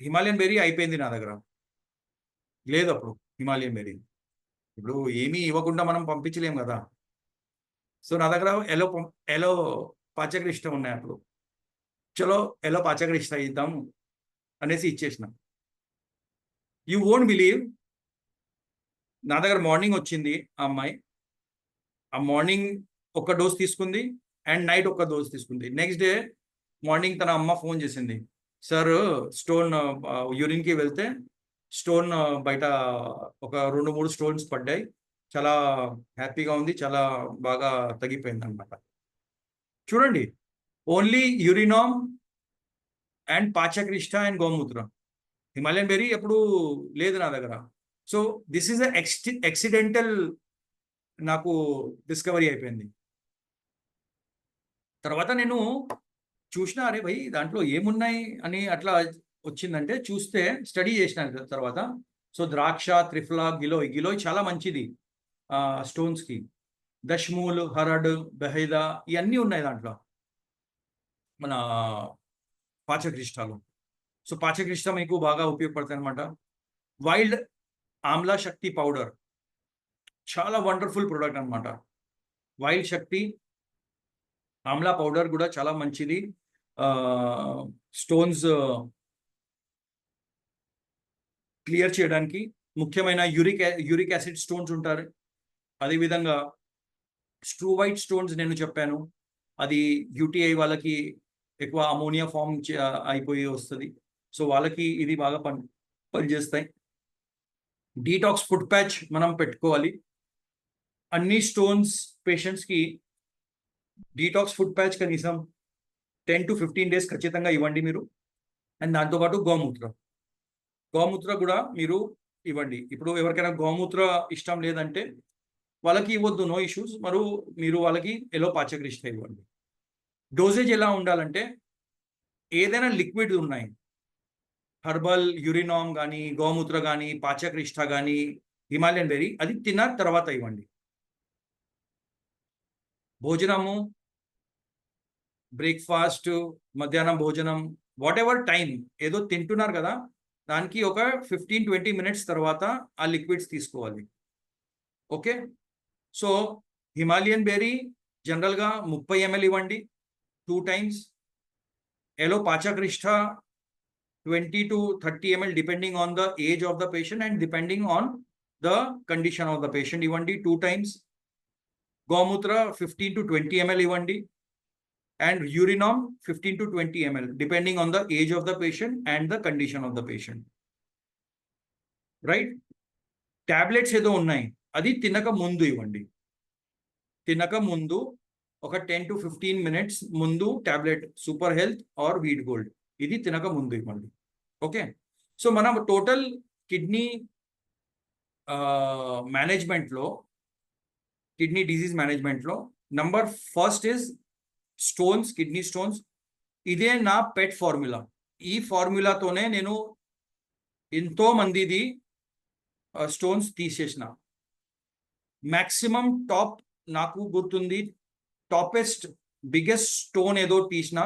A: హిమాలయన్ బెర్రీ అయిపోయింది నా దగ్గర లేదు. అప్పుడు హిమాలయన్ బెర్రీ ఇప్పుడు ఏమీ ఇవ్వకుండా మనం పంపించలేం కదా. సో నా దగ్గర ఎలో పాచకరిష్ట ఉన్నాయి. అప్పుడు చలో పాచకరిష్ట ఇద్దాం అనేసి ఇచ్చేసిన. యూ వోంట్ బిలీవ్, నా దగ్గర మార్నింగ్ వచ్చింది ఆ అమ్మాయి. ఆ మార్నింగ్ ఒక డోస్ తీసుకుంది అండ్ నైట్ ఒక డోస్ తీసుకుంది. నెక్స్ట్ డే మార్నింగ్ తన అమ్మ ఫోన్ చేసింది, సార్ స్టోన్ యూరిన్కి వెళ్తే స్టోన్ బయట ఒక 2-3 స్టోన్స్ పడ్డాయి, చాలా హ్యాపీగా ఉంది, చాలా బాగా తగ్గిపోయింది అనమాట. చూడండి, ఓన్లీ యూరినామ్ అండ్ పాచకరిష్ట అండ్ గోమూత్ర, హిమాలయన్ బెర్రీ ఎప్పుడు లేదు నా దగ్గర. సో దిస్ ఈజ్ యాక్సిడెంటల్ నాకు డిస్కవరీ అయిపోయింది. తర్వాత నేను చూసినా అరే భయ్ దాంట్లో ఏమున్నాయి అని అట్లా వచ్చిందంటే చూస్తే స్టడీ చేసిన తర్వాత సో ద్రాక్ష, త్రిఫలా, గిలోయ్. గిలోయ్ చాలా మంచిది స్టోన్స్కి. దశ్మూల్, హరడ్, బెహైదా ఇవన్నీ ఉన్నాయి దాంట్లో మన పాచకరిష్టాలు. సో పాచకరిష్ట మీకు బాగా ఉపయోగపడతాయి అనమాట. వైల్డ్ ఆమ్లా శక్తి పౌడర్ చాలా వండర్ఫుల్ ప్రోడక్ట్ అనమాట. వైల్డ్ శక్తి ఆమ్లా పౌడర్ కూడా చాలా మంచిది. స్టోన్స్ క్లియర్ చేయడానికి, ముఖ్యమైన యూరిక్ యాసిడ్ స్టోన్స్ ఉంటారు. అదేవిధంగా స్ట్రూవైట్ స్టోన్స్ నేను చెప్పాను, అది యూటీఐ వాళ్ళకి ఎక్కువ అమోనియా ఫామ్ అయిపోయి వస్తుంది. సో వాళ్ళకి ఇది బాగా పనిచేస్తాయి. డీటాక్స్ ఫుడ్ ప్యాచ్ మనం పెట్టుకోవాలి. అన్ని స్టోన్స్ పేషెంట్స్కి డీటాక్స్ ఫుడ్ ప్యాచ్ కనీసం 10 to 15 days ఖచ్చితంగా ఇవ్వండి మీరు. అండ్ దాంతోపాటు గోమూత్ర కూడా మీరు ఇవ్వండి. ఇప్పుడు ఎవరికైనా గోమూత్ర ఇష్టం లేదంటే వాళ్ళకి ఇవ్వద్దు, నో ఇష్యూస్. మీరు వాళ్ళకి ఎలో పాచకరిష్ట ఇవ్వండి. డోసేజ్ ఎలా ఉండాలంటే ఏదైనా లిక్విడ్ ఉన్నాయి, హర్బల్ యూరినామ్ కానీ, గోమూత్ర కానీ, పాచకరిష్ట కానీ, హిమాలయన్ బెర్రీ, అది తిన్న తర్వాత ఇవ్వండి. భోజనము, బ్రేక్ఫాస్ట్, మధ్యాహ్నం భోజనం, వాట్ ఎవర్ టైం ఏదో తింటున్నారు కదా, దానికి ఒక 15-20 minutes తర్వాత ఆ లిక్విడ్స్ తీసుకోవాలి. ఓకే. సో హిమాలయన్ బెర్రీ జనరల్గా 30 ml ఇవ్వండి 2 times. Allow పాచకరిష్ట 20 to 30 ml depending on the age of the patient and depending on the condition of the patient ఇవ్వండి 2 times. గోమూత్ర 15 to 20 ml ఇవ్వండి. And urinom 15 to 20 ml depending on the age of the patient and the condition of the patient. Right? Tablets ఏదో ఉన్నాయి, అది తినక ముందు ఇవ్వండి. తినక ముందు ఒక 10 to 15 minutes ముందు tablet super health or wheat gold, ఇది తినక ముందు ఇవ్వండి. ఓకే. సో మనం టోటల్ కిడ్నీ మేనేజ్మెంట్లో, కిడ్నీ డిజీజ్ మేనేజ్మెంట్లో number first is stones, kidney stones. ఇదే నా పెట్ ఫార్ములా. ఈ ఫార్ములాతోనే నేను ఎంతో మందిది స్టోన్స్ తీసేసిన. మ్యాక్సిమం టాప్ నాకు గుర్తుంది, టాపెస్ట్ బిగ్గెస్ట్ స్టోన్ ఏదో తీసిన,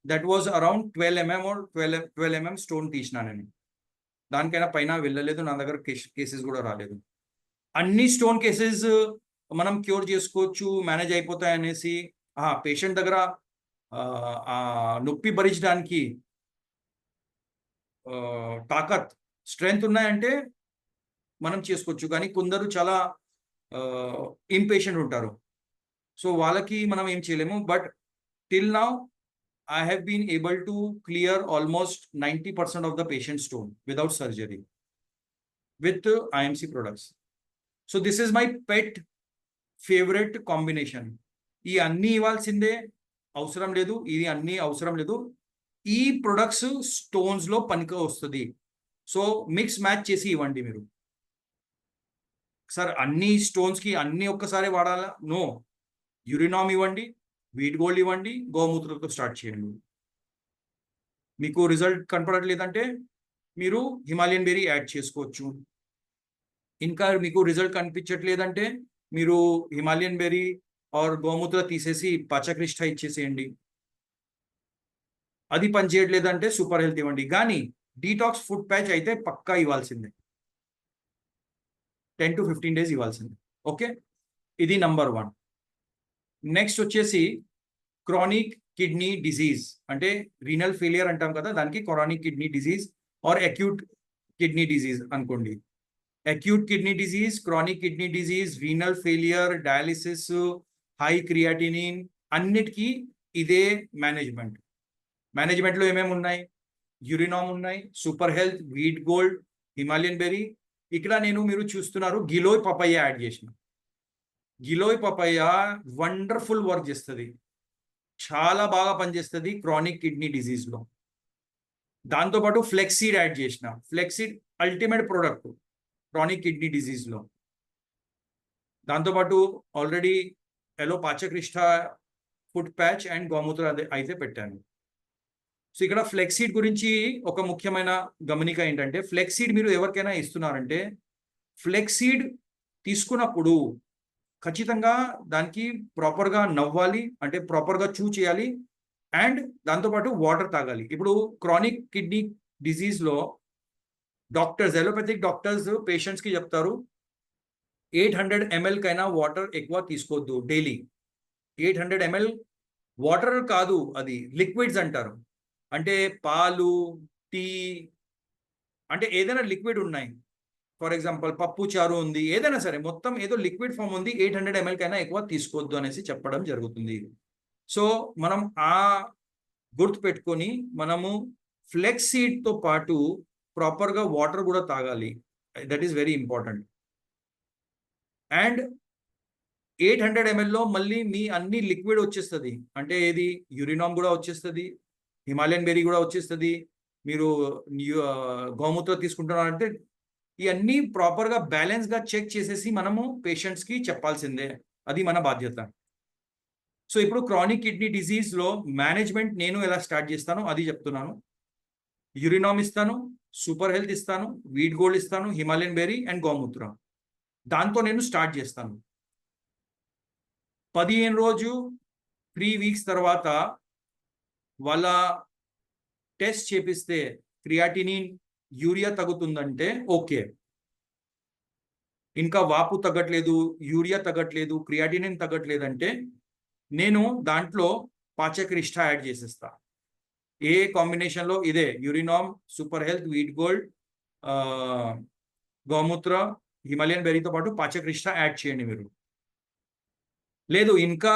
A: that was around 12 mm or 12 mm stone తీసిన నేను. దానికైనా పైన వెళ్ళలేదు, నా దగ్గర కేసెస్ కూడా రాలేదు. అన్ని స్టోన్ కేసెస్ మనం క్యూర్ చేసుకోవచ్చు, మేనేజ్ అయిపోతాయి అనేసి పేషెంట్ దగ్గర నొప్పి భరించడానికి తాకత్, స్ట్రెంగ్త్ ఉన్నాయంటే మనం చేసుకోవచ్చు. కానీ కొందరు చాలా ఇంపేషెంట్ ఉంటారు, సో వాళ్ళకి మనం ఏం చేయలేము. But till now I have been able to clear almost 90% of the patient stone without surgery with IMC products. So this is my pet favorite combination. ఈ అన్ని ఇవ్వాల్సిందే అవసరం లేదు, ఇది అన్ని అవసరం లేదు. ఈ ప్రొడక్ట్స్ స్టోన్స్లో పనికి వస్తుంది. సో మిక్స్ మ్యాచ్ చేసి ఇవ్వండి మీరు. సార్ అన్ని స్టోన్స్కి అన్ని ఒక్కసారి వాడాలా? నో. యూరినామ్ ఇవ్వండి, వీట్ గోల్డ్ ఇవ్వండి, గోమూత్రతో స్టార్ట్ చేయండి. మీకు రిజల్ట్ కనపడట్లేదంటే మీరు హిమాలయన్ బెర్రీ యాడ్ చేసుకోవచ్చు. ఇంకా మీకు రిజల్ట్ కనిపించట్లేదంటే మీరు హిమాలయన్ బెర్రీ ఆర్ గోమూత్ర తీసేసి పాచకరిష్ట ఇచ్చేసేయండి. అది పని చేయట్లేదంటే సూపర్ హెల్త్ ఇవ్వండి. కానీ డీటాక్స్ ఫుడ్ ప్యాచ్ అయితే పక్కా ఇవ్వాల్సిందే, 10 to 15 days ఇవ్వాల్సిందే. ఓకే, ఇది నంబర్ 1. నెక్స్ట్ వచ్చేసి క్రానిక్ కిడ్నీ డిజీజ్, అంటే రీనల్ ఫెయిలియర్ అంటాం కదా, దానికి chronic kidney disease or acute kidney disease అనుకోండి. Acute kidney disease, chronic kidney disease, renal failure, dialysis, high creatinine, అన్నిటికీ ఇదే మేనేజ్మెంట్. మేనేజ్మెంట్లో ఏమేమి ఉన్నాయి? యూరినామ్ ఉన్నాయి, super health, wheat gold, Himalayan berry. ఇక్కడ మీరు చూస్తున్నారు గిలోయ్ పపాయ యాడ్ చేసిన. గిలోయ్ పపాయ వండర్ఫుల్ వర్క్ చేస్తుంది, చాలా బాగా పనిచేస్తుంది క్రానిక్ కిడ్నీ డిజీజ్లో. దాంతోపాటు ఫ్లెక్సీడ్ యాడ్ చేసిన. Flaxseed ultimate product chronic kidney డిజీజ్లో. దాంతోపాటు ఆల్రెడీ ఎలో పాచకరిష్ట ఫుడ్ ప్యాచ్ అండ్ గోమూత్ర అయితే పెట్టాను. సో ఇక్కడ ఫ్లెక్సీడ్ గురించి ఒక ముఖ్యమైన గమనిక ఏంటంటే, ఫ్లెక్సీడ్ మీరు ఎవరికైనా ఇస్తున్నారంటే ఫ్లెక్సీడ్ తీసుకున్నప్పుడు ఖచ్చితంగా దానికి ప్రాపర్గా నవ్వాలి, అంటే ప్రాపర్గా చూ చేయాలి, అండ్ దాంతోపాటు వాటర్ తాగాలి. ఇప్పుడు క్రానిక్ కిడ్నీ డిజీజ్లో డాక్టర్స్, ఎలోపతిక్ డాక్టర్స్ పేషెంట్స్కి చెప్తారు 800 ml కైనా వాటర్ ఎక్కువ తీసుకోవద్దు డైలీ. 800 ml వాటర్ కాదు, అది లిక్విడ్స్ అంటారు. అంటే పాలు, టీ, అంటే ఏదైనా లిక్విడ్ ఉన్నాయి. ఫర్ ఎగ్జాంపుల్ పప్పు చారు ఉంది, ఏదైనా సరే మొత్తం ఏదో లిక్విడ్ ఫామ్ ఉంది, 800 ml కైనా ఎక్కువ తీసుకోవద్దు అనేసి చెప్పడం జరుగుతుంది. సో మనం ఆ గుర్తు పెట్టుకొని మనము ఫ్లెక్స్ సీడ్తో పాటు ప్రాపర్గా వాటర్ కూడా తాగాలి. That is very important. And 800 mlలో మళ్ళీ మీ అన్ని లిక్విడ్ వచ్చేస్తుంది. అంటే ఏది యూరినామ్ కూడా వచ్చేస్తుంది, హిమాలయన్ బెర్రీ కూడా వచ్చేస్తుంది. మీరు గోమూత్రం తీసుకుంటున్నారంటే ఇవన్నీ ప్రాపర్గా బ్యాలెన్స్గా చెక్ చేసేసి మనము పేషెంట్స్కి చెప్పాల్సిందే, అది మన బాధ్యత. సో ఇప్పుడు క్రానిక్ కిడ్నీ డిజీజ్లో మేనేజ్మెంట్ నేను ఎలా స్టార్ట్ చేస్తానో అది చెప్తున్నాను. యూరినామ్ ఇస్తాను, సూపర్ హెల్త్ ఇస్తాను, వీట్ గోల్డ్ ఇస్తాను, హిమాలయన్ బెర్రీ అండ్ గోమూత్రం. దాంతో నేను స్టార్ట్ చేస్తాను. 15 రోజు 3 వీక్స్ తర్వాత వాళ్ళ టెస్ట్ చేపిస్తే క్రియాటినిన్, యూరియా తగ్గుతుందంటే ఓకే. ఇంకా వాపు తగ్గట్లేదు, యూరియా తగ్గట్లేదు, క్రియాటినిన్ తగ్గట్లేదంటే నేను దాంట్లో పాచక్రిష్ట యాడ్ చేసేస్తా. ఏ కాంబినేషన్లో? ఇదే Urinam, super health, wheat gold, గోమూత్ర, హిమాలయన్ బెర్రీతో పాటు పాచక్రిష్ట యాడ్ చేయండి మీరు. లేదు ఇంకా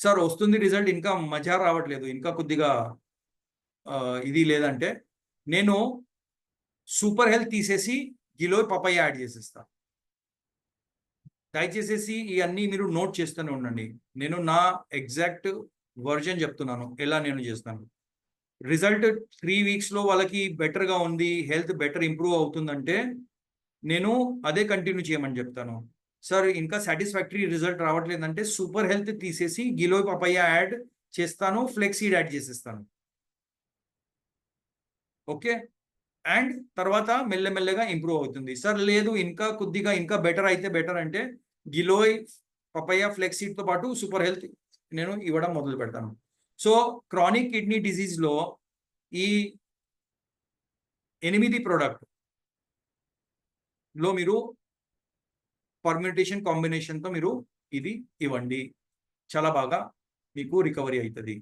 A: సార్ వస్తుంది రిజల్ట్, ఇంకా మజా రావట్లేదు, ఇంకా కొద్దిగా ఇది లేదంటే నేను సూపర్ హెల్త్ తీసేసి గిలోయ్ పపాయ యాడ్ చేసేస్తా. దయచేసేసి ఇవన్నీ మీరు నోట్ చేస్తూనే ఉండండి. నేను నా ఎగ్జాక్ట్ వర్జన్ చెప్తున్నాను ఎలా నేను చేస్తాను. రిజల్ట్ 3 వీక్స్లో వాళ్ళకి బెటర్గా ఉంది, హెల్త్ బెటర్ ఇంప్రూవ్ అవుతుందంటే నేను అదే కంటిన్యూ చేయమని చెప్తాను. సార్ ఇంకా సాటిస్ఫాక్టరీ రిజల్ట్ రావట్లేదంటే సూపర్ హెల్త్ తీసేసి గిలోయ్ పపాయ యాడ్ చేస్తాను, ఫ్లెక్సీడ్ యాడ్ చేసేస్తాను. ఓకే. అండ్ తర్వాత మెల్లమెల్లగా ఇంప్రూవ్ అవుతుంది. సార్ లేదు ఇంకా కొద్దిగా ఇంకా బెటర్ అయితే బెటర్ అంటే గిలోయ్ పపాయ ఫ్లెక్సీడ్తో పాటు సూపర్ హెల్త్ నేను ఇవ్వడం మొదలు పెడతాను. సో క్రానిక్ కిడ్నీ డిజీజ్లో ఈ 8 ప్రోడక్ట్లో మీరు పర్మ్యూటేషన్ కాంబినేషన్తో మీరు ఇది ఇవ్వండి, చాలా బాగా మీకు రికవరీ అవుతుంది.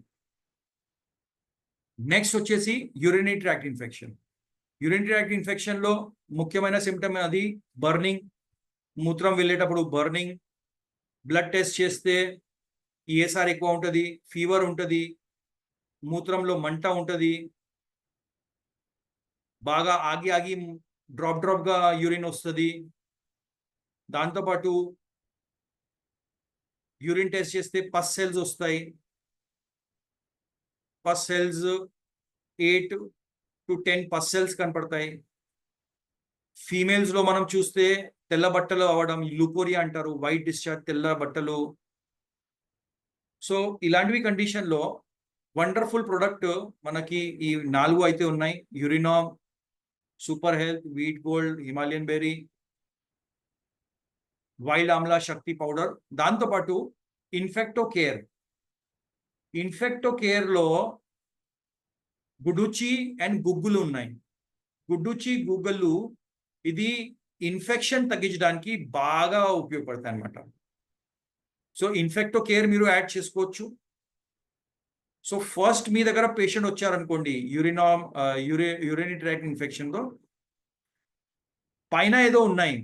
A: నెక్స్ట్ వచ్చేసి urinary tract infection. Urinary tract ఇన్ఫెక్షన్లో ముఖ్యమైన సిమ్టమ్ అది బర్నింగ్. మూత్రం వెళ్ళేటప్పుడు బర్నింగ్, బ్లడ్ టెస్ట్ చేస్తే ఈఎస్ఆర్ ఎక్కువ ఉంటుంది, ఫీవర్ ఉంటుంది, మూత్రంలో మంట ఉంటుంది, బాగా ఆగి ఆగి డ్రాప్గా యూరిన్ వస్తుంది. దాంతోపాటు యూరిన్ టెస్ట్ చేస్తే పస్ సెల్స్ వస్తాయి. Pus cells 8 to 10 pus cells కనపడతాయి. ఫీమేల్స్లో మనం చూస్తే తెల్ల బట్టలు అవ్వడం, లుకోరియా అంటారు, వైట్ డిశ్చార్జ్, తెల్ల బట్టలు. సో ఇలాంటివి కండిషన్లో వండర్ఫుల్ ప్రొడక్ట్ మనకి ఈ 4 అయితే ఉన్నాయి: Urinam, super health, wheat gold, Himalayan berry, wild amla Shakti powder. దాంతోపాటు ఇన్ఫెక్టో కేర్లో గుడుచి అండ్ గుగ్గులు ఉన్నాయి. గుడ్డుచి, గుగ్గలు ఇది ఇన్ఫెక్షన్ తగ్గించడానికి బాగా ఉపయోగపడతాయి అన్నమాట. సో ఇన్ఫెక్టో కేర్ మీరు యాడ్ చేసుకోవచ్చు. సో ఫస్ట్ మీ దగ్గర పేషెంట్ వచ్చారనుకోండి యూరినరీ ట్రాక్ట్ ఇన్ఫెక్షన్తో, పైన ఏదో ఉన్నాయి,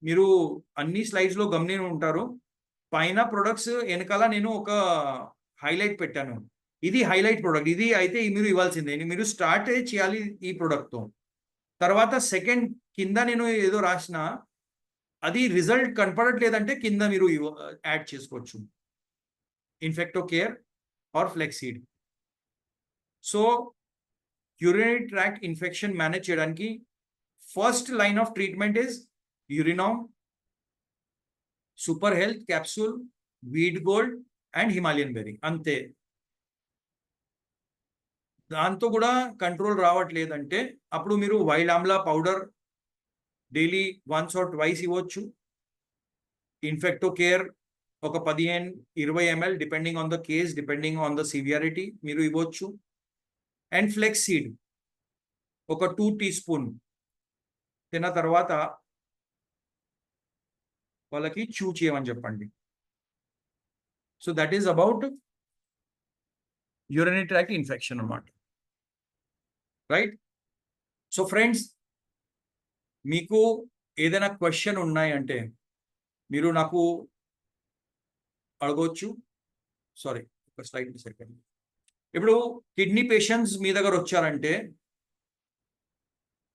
A: మీరు అన్ని స్లైడ్స్లో గమనించి ఉంటారు. పైన ప్రొడక్ట్స్ వెనకాల నేను ఒక హైలైట్ పెట్టాను, ఇది హైలైట్ ప్రొడక్ట్, ఇది అయితే మీరు ఇవ్వాల్సిందే, మీరు స్టార్ట్ చేయాలి ఈ ప్రొడక్ట్తో. తర్వాత సెకండ్ కింద నేను ఏదో రాసిన అది రిజల్ట్ కనపడట్లేదంటే కింద మీరు యాడ్ చేసుకోవచ్చు Infecto care or flaxseed. So urinary tract infection manage చేయడానికి first line of treatment is Urinam, super health capsule, wheat gold and Himalayan berry, అంతే. దాంతో కూడా కంట్రోల్ రావట్లేదంటే అప్పుడు మీరు wild amla powder daily 1 or 2 ఇవ్వచ్చు. ఇన్ఫెక్టో కేర్ ఒక 15-20 ml depending on the case, depending on the severity మీరు ఇవ్వచ్చు. అండ్ ఫ్లెక్స్ సీడ్ ఒక 2 teaspoon తిన్న తర్వాత వాళ్ళకి చూ చేయమని చెప్పండి. So that is about urinary tract infection అన్నమాట. రైట్. సో ఫ్రెండ్స్, మీకు ఏదైనా క్వశ్చన్ ఉన్నాయంటే మీరు నాకు అడగవచ్చు. సారీ, ఒక స్లైడ్ మిస్ అయిపోయింది. ఇప్పుడు కిడ్నీ పేషెంట్స్ మీ దగ్గర వచ్చారంటే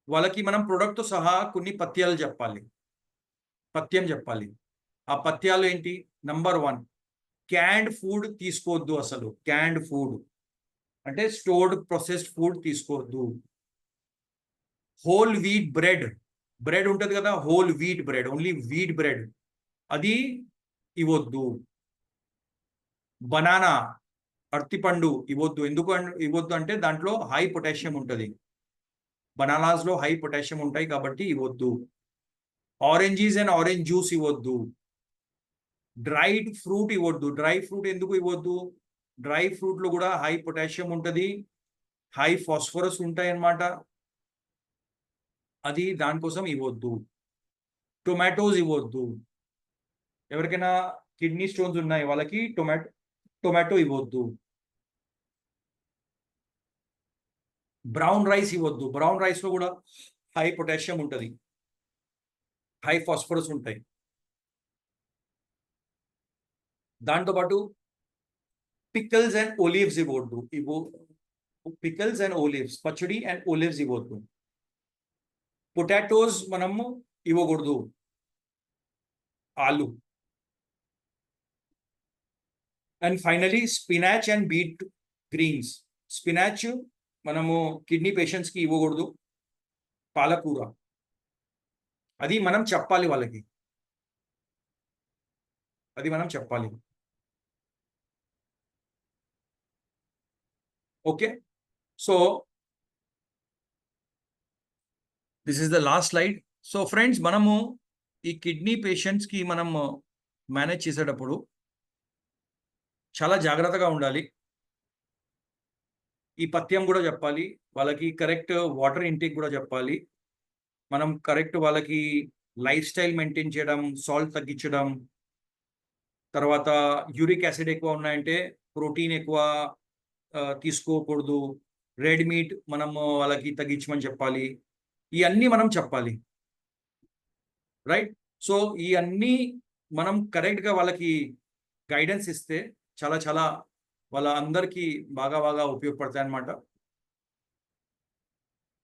A: వాళ్ళకి మనం ప్రొడక్ట్తో సహా కొన్ని పథ్యాలు చెప్పాలి, పథ్యం చెప్పాలి. ఆ పథ్యాలు ఏంటి? నంబర్ 1, క్యాండ్ ఫుడ్ తీసుకోవద్దు. అసలు క్యాండ్ ఫుడ్ అంటే స్టోర్డ్ ప్రాసెస్డ్ ఫుడ్ తీసుకోవద్దు. హోల్ వీట్ బ్రెడ్ ఉంటుంది కదా, whole wheat bread, only wheat bread, అది ఇవ్వద్దు. బనానా, అరటిపండు ఇవ్వద్దు. ఎందుకు ఇవ్వద్దు అంటే దాంట్లో హై పొటాషియం ఉంటుంది. బనానాస్లో హై పొటాషియం ఉంటాయి కాబట్టి ఇవ్వద్దు. ఆరెంజీస్ అండ్ ఆరెంజ్ జ్యూస్ ఇవ్వద్దు. డ్రైడ్ ఫ్రూట్ ఇవ్వద్దు. డ్రై ఫ్రూట్ ఎందుకు ఇవ్వద్దు? డ్రై ఫ్రూట్లో కూడా హై పొటాషియం ఉంటుంది, హై ఫాస్ఫరస్ ఉంటాయి అన్నమాట. అది దానికోసం ఇవ్వద్దు. టొమాటోస్ ఇవ్వద్దు. ఎవరికైనా కిడ్నీ స్టోన్స్ ఉన్నాయి వాళ్ళకి టొమాటో ఇవ్వద్దు. బ్రౌన్ రైస్ ఇవ్వద్దు. బ్రౌన్ రైస్లో కూడా హై పొటాషియం ఉంటుంది, హై ఫాస్ఫరస్ ఉంటాయి. దాంతోపాటు పికల్స్ అండ్ ఒలివ్స్ ఇవ్వద్దు. పికల్స్ అండ్ ఒలివ్స్, పచ్చడి అండ్ ఒలివ్స్ ఇవ్వద్దు. పొటాటోస్ మనము ఇవ్వకూడదు. ఆలు. And finally spinach and beet greens. Spinach మనము కిడ్నీ పేషెంట్స్కి ఇవ్వకూడదు. పాలకూర, అది మనం చెప్పాలి వాళ్ళకి, అది మనం చెప్పాలి. Okay, so this is the last slide. So friends, మనము ఈ కిడ్నీ పేషెంట్స్కి మనం మేనేజ్ చేసేటప్పుడు చాలా జాగ్రత్తగా ఉండాలి. ఈ పథ్యం కూడా చెప్పాలి వాళ్ళకి, కరెక్ట్ వాటర్ ఇంటేక్ కూడా చెప్పాలి. మనం కరెక్ట్ వాళ్ళకి లైఫ్ స్టైల్ మెయింటైన్ చేయడం, సాల్ట్ తగ్గించడం, తర్వాత యూరిక్ యాసిడ్ ఎక్కువ ఉన్నాయంటే ప్రోటీన్ ఎక్కువ తీసుకోకూడదు. రెడ్ మీట్ మనము వాళ్ళకి తగ్గించమని చెప్పాలి. ఇవన్నీ మనం చెప్పాలి. రైట్. సో ఇవన్నీ మనం కరెక్ట్గా వాళ్ళకి గైడెన్స్ ఇస్తే చాలా చాలా వాళ్ళ అందరికీ బాగా ఉపయోగపడతాయి అన్నమాట.